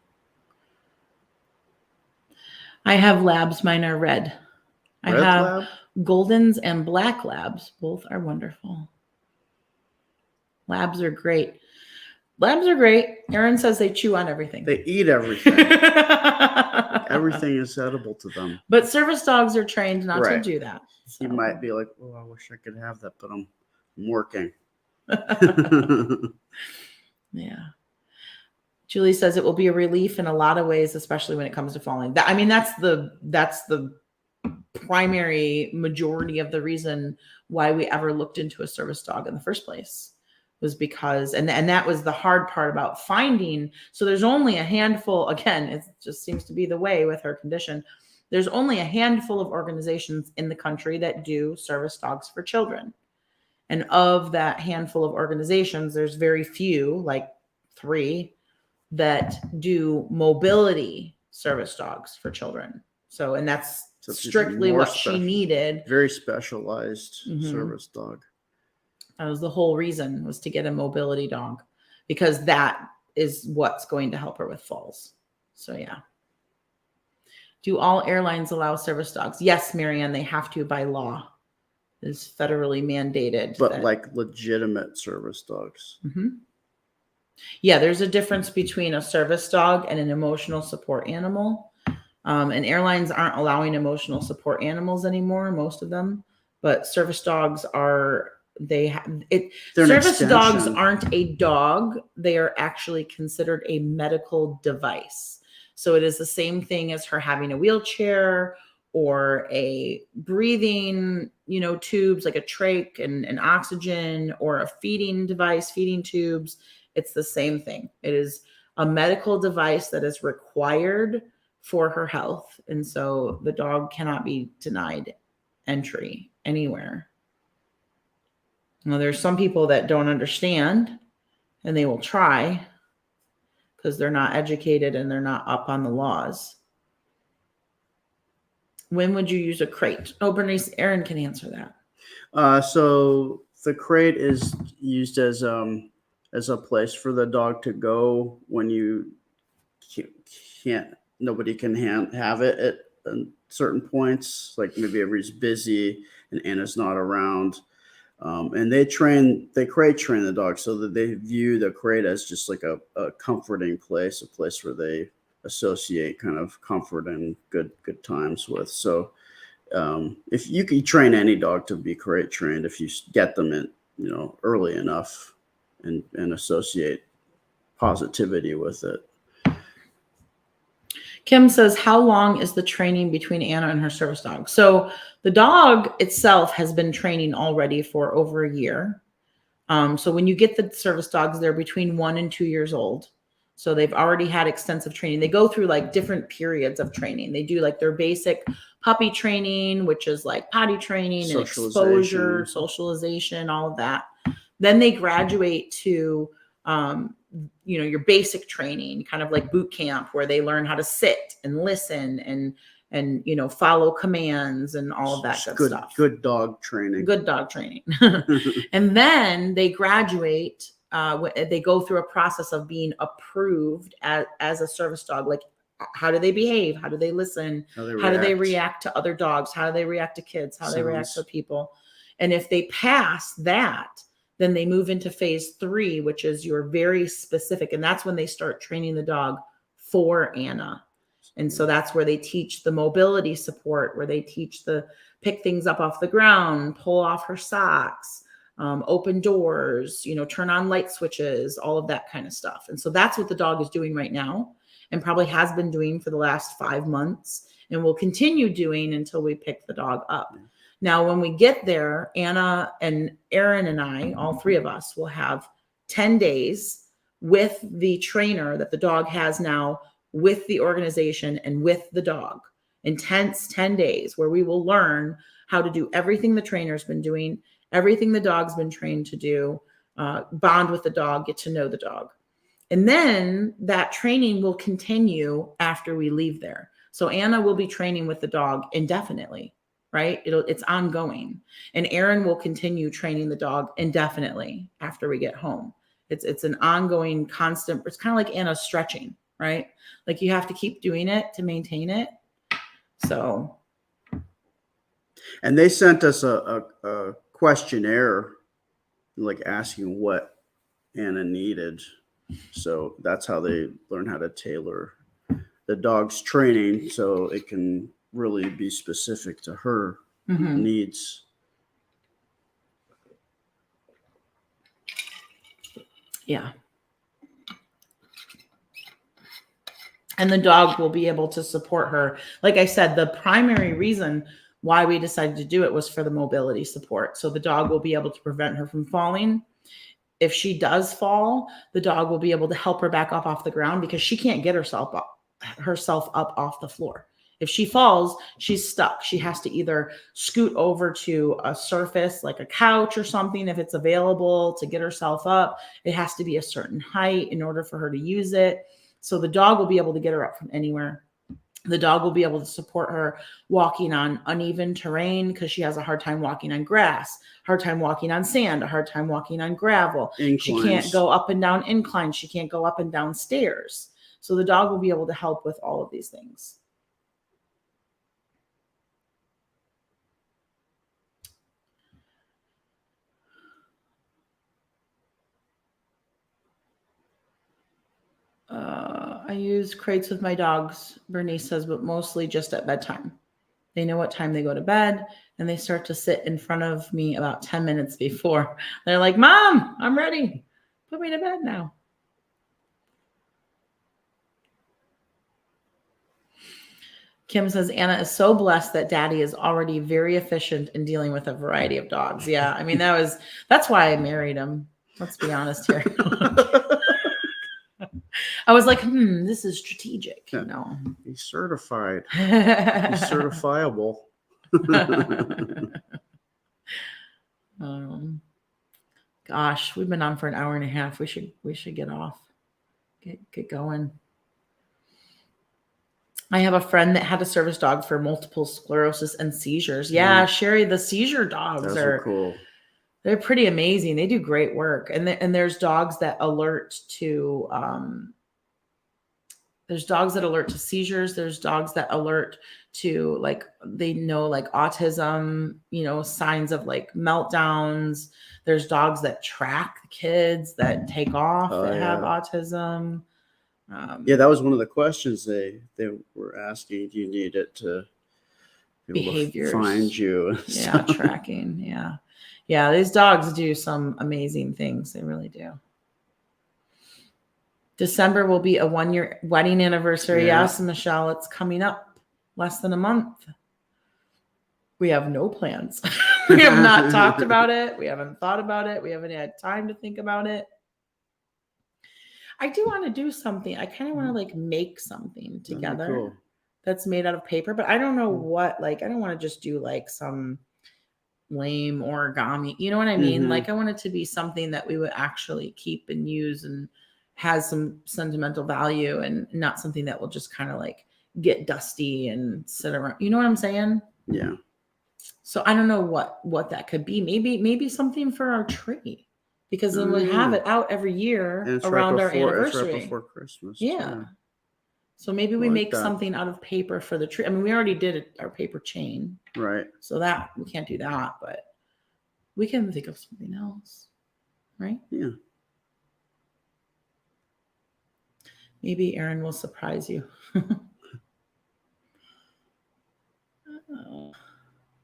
I have labs. Mine are red. I have lab? Goldens and black labs. Both are wonderful. Labs are great. Labs are great. Erin says they chew on everything. They eat everything. Everything is edible to them. But service dogs are trained not to do that. So. You might be like, oh, I wish I could have that, but I'm working. Yeah. Julie says it will be a relief in a lot of ways, especially when it comes to falling. That's the primary majority of the reason why we ever looked into a service dog in the first place, was because, and that was the hard part about finding. So there's only a handful, again, it just seems to be the way with her condition. There's only a handful of organizations in the country that do service dogs for children. And of that handful of organizations, there's very few, like 3, that do mobility service dogs for children. So, and that's strictly what she needed. Very specialized service dog. That was the whole reason, was to get a mobility dog, because that is what's going to help her with falls. So, yeah. Do all airlines allow service dogs? Yes, Marianne, they have to by law. It is federally mandated. But like legitimate service dogs. Yeah, there's a difference between a service dog and an emotional support animal. And airlines aren't allowing emotional support animals anymore, most of them. But service dogs are, service dogs aren't a dog. They are actually considered a medical device. So it is the same thing as her having a wheelchair or a breathing, tubes like a trach and oxygen, or a feeding device, feeding tubes. It's the same thing. It is a medical device that is required for her health. And so the dog cannot be denied entry anywhere. Now, there's some people that don't understand, and they will try because they're not educated and they're not up on the laws. When would you use a crate? Oh, Bernice, Erin can answer that. So the crate is used as a place for the dog to go when you can't nobody can have it at certain points, like maybe everybody's busy and Anna's not around. And they crate train the dog so that they view the crate as just like a comforting place, a place where they associate kind of comfort and good times with. So if you can train any dog to be crate trained, if you get them in, early enough and associate positivity with it. Kim says, how long is the training between Anna and her service dog? So the dog itself has been training already for over a year. So when you get the service dogs, they're between 1 and 2 years old. So they've already had extensive training. They go through like different periods of training. They do like their basic puppy training, which is like potty training and exposure, socialization, all of that. Then they graduate to, your basic training, kind of like boot camp, where they learn how to sit and listen and follow commands and all of that good stuff. Good dog training. And then they graduate. They go through a process of being approved as a service dog. Like, how do they behave? How do they listen? How do they react to other dogs? How do they react to kids? How do they react to people? And if they pass that, then they move into phase 3, which is your very specific. And that's when they start training the dog for Anna. And so that's where they teach the mobility support, where they teach the pick things up off the ground, pull off her socks, open doors, turn on light switches, all of that kind of stuff. And so that's what the dog is doing right now and probably has been doing for the last 5 months and will continue doing until we pick the dog up. Now, when we get there, Anna and Aaron and I, all 3 of us, will have 10 days with the trainer that the dog has now, with the organization and with the dog. Intense 10 days where we will learn how to do everything the trainer's been doing, everything the dog's been trained to do, bond with the dog, get to know the dog. And then that training will continue after we leave there. So Anna will be training with the dog indefinitely, right? It's ongoing. And Aaron will continue training the dog indefinitely after we get home. It's an ongoing, constant, it's kind of like Anna's stretching, right? Like, you have to keep doing it to maintain it. So. And they sent us a questionnaire, like asking what Anna needed. So that's how they learn how to tailor the dog's training so it can really be specific to her needs. Yeah. And the dog will be able to support her. Like I said, the primary reason why we decided to do it was for the mobility support. So the dog will be able to prevent her from falling. If she does fall, the dog will be able to help her back up off the ground, because she can't get herself up off the floor. If she falls, she's stuck. She has to either scoot over to a surface like a couch or something if it's available to get herself up. It has to be a certain height in order for her to use it. So the dog will be able to get her up from anywhere. The dog will be able to support her walking on uneven terrain, because she has a hard time walking on grass, hard time walking on sand, a hard time walking on gravel. Inclines. She can't go up and down inclines. She can't go up and down stairs. So the dog will be able to help with all of these things. I use crates with my dogs, Bernice says, but mostly just at bedtime. They know what time they go to bed, and they start to sit in front of me about 10 minutes before. They're like, Mom, I'm ready. Put me to bed now. Kim says, Anna is so blessed that Daddy is already very efficient in dealing with a variety of dogs. Yeah, I mean, that's why I married him. Let's be honest here. I was like, this is strategic. Yeah. No. He's certified. He's certifiable. Gosh, we've been on for an hour and a half. We should get off. Get going. I have a friend that had a service dog for multiple sclerosis and seizures. Yeah, Sherry, the seizure dogs are cool. They're pretty amazing. They do great work. And there's dogs that alert to There's dogs that alert to seizures. There's dogs that alert to like, they know like autism, signs of like meltdowns. There's dogs that track kids that take off that have autism. Yeah, that was one of the questions they were asking. Do you need it to be able to find you? Yeah, tracking. Yeah. These dogs do some amazing things. They really do. December will be a 1-year wedding anniversary. Yeah. Yes, Michelle, it's coming up less than a month. We have no plans. We have not talked about it. We haven't thought about it. We haven't had time to think about it. I do want to do something. I kind of want to like make something together that's made out of paper, but I don't know what, like, I don't want to just do like some lame origami. You know what I mean? Like, I want it to be something that we would actually keep and use and has some sentimental value, and not something that will just kind of like get dusty and sit around. You know what I'm saying? Yeah. So I don't know what that could be. Maybe something for our tree, because then we have it out every year around our anniversary. It's right before Christmas. Yeah. So maybe we make something out of paper for the tree. I mean, we already did our paper chain. Right. So that we can't do that, but we can think of something else. Right? Yeah. Maybe Aaron will surprise you.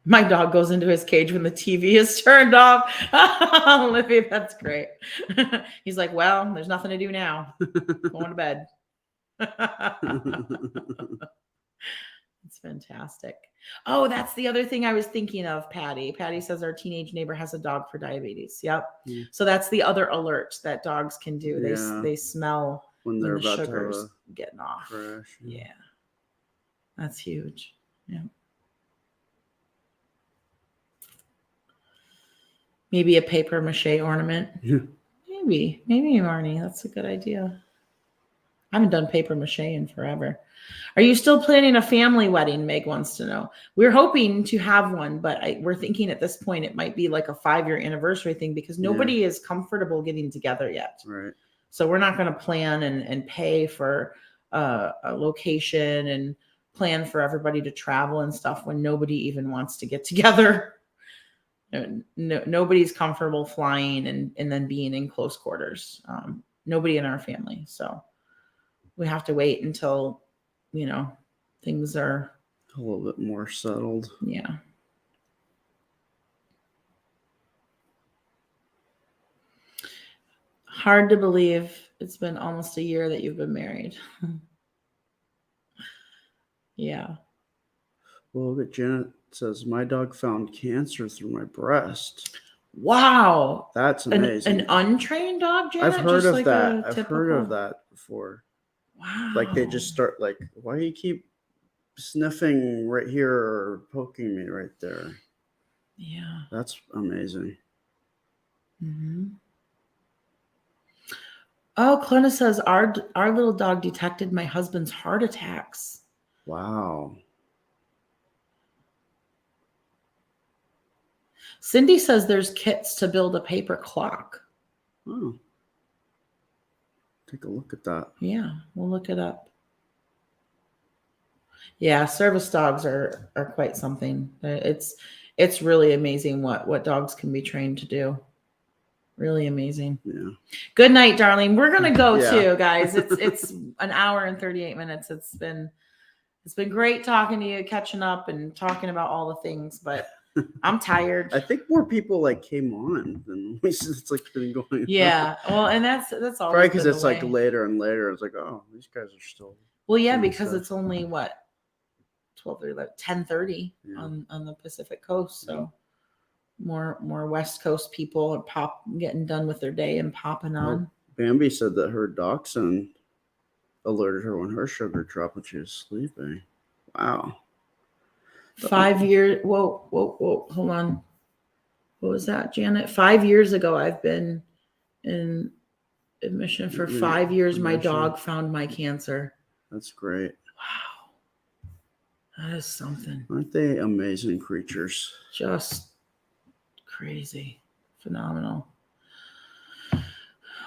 My dog goes into his cage when the TV is turned off. Olivia, that's great. He's like, well, there's nothing to do now. Going to bed. It's fantastic. Oh, that's the other thing I was thinking of, Patty. Patty says our teenage neighbor has a dog for diabetes. Yep. Yeah. So that's the other alert that dogs can do. They smell when the about sugar's getting off. Crash. Yeah. That's huge. Yeah. Maybe a paper mache ornament. Yeah. Maybe, Marnie. That's a good idea. I haven't done paper mache in forever. Are you still planning a family wedding? Meg wants to know. We're hoping to have one, but we're thinking at this point it might be like a 5-year anniversary thing, because nobody is comfortable getting together yet. Right. So we're not going to plan and pay for a location and plan for everybody to travel and stuff when nobody even wants to get together. Nobody's comfortable flying and then being in close quarters. Nobody in our family. So we have to wait until, things are a little bit more settled. Yeah. Hard to believe it's been almost a year that you've been married. Yeah. Well, look at Janet says, my dog found cancer through my breast. Wow. That's amazing. An untrained dog, Janet? I've heard of that. I've heard of that before. Wow. Like they just start like, why do you keep sniffing right here or poking me right there? Yeah. That's amazing. Mm-hmm. Oh, Clona says our little dog detected my husband's heart attacks. Wow. Cindy says there's kits to build a paper clock. Oh. Take a look at that. Yeah, we'll look it up. Yeah, service dogs are quite something. It's really amazing what dogs can be trained to do. Really amazing. Yeah. Good night, darling. We're gonna go too, guys. It's an hour and 38 minutes. It's been great talking to you, catching up, and talking about all the things. But I'm tired. I think more people like came on than we. It's like been going. Yeah. Well, and that's all. Probably because it's like later and later. It's like, oh, these guys are still. Well, yeah, because it's only what 12:30, 10:30 on the Pacific Coast. So. More West Coast people are getting done with their day and popping on. Bambi said that her dachshund alerted her when her sugar dropped when she was sleeping. Wow. 5 years. Whoa. Hold on. What was that, Janet? 5 years ago, I've been in admission for 5 years. My dog found my cancer. That's great. Wow. That is something. Aren't they amazing creatures? Just crazy. Phenomenal.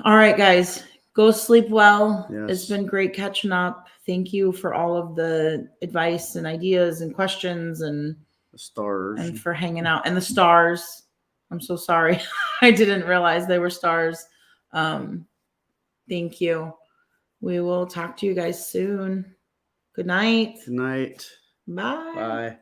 All right, guys. Go sleep well. Yes. It's been great catching up. Thank you for all of the advice and ideas and questions and The stars. for hanging out. And the stars. I'm so sorry. I didn't realize they were stars. Thank you. We will talk to you guys soon. Good night. Good night. Bye. Bye.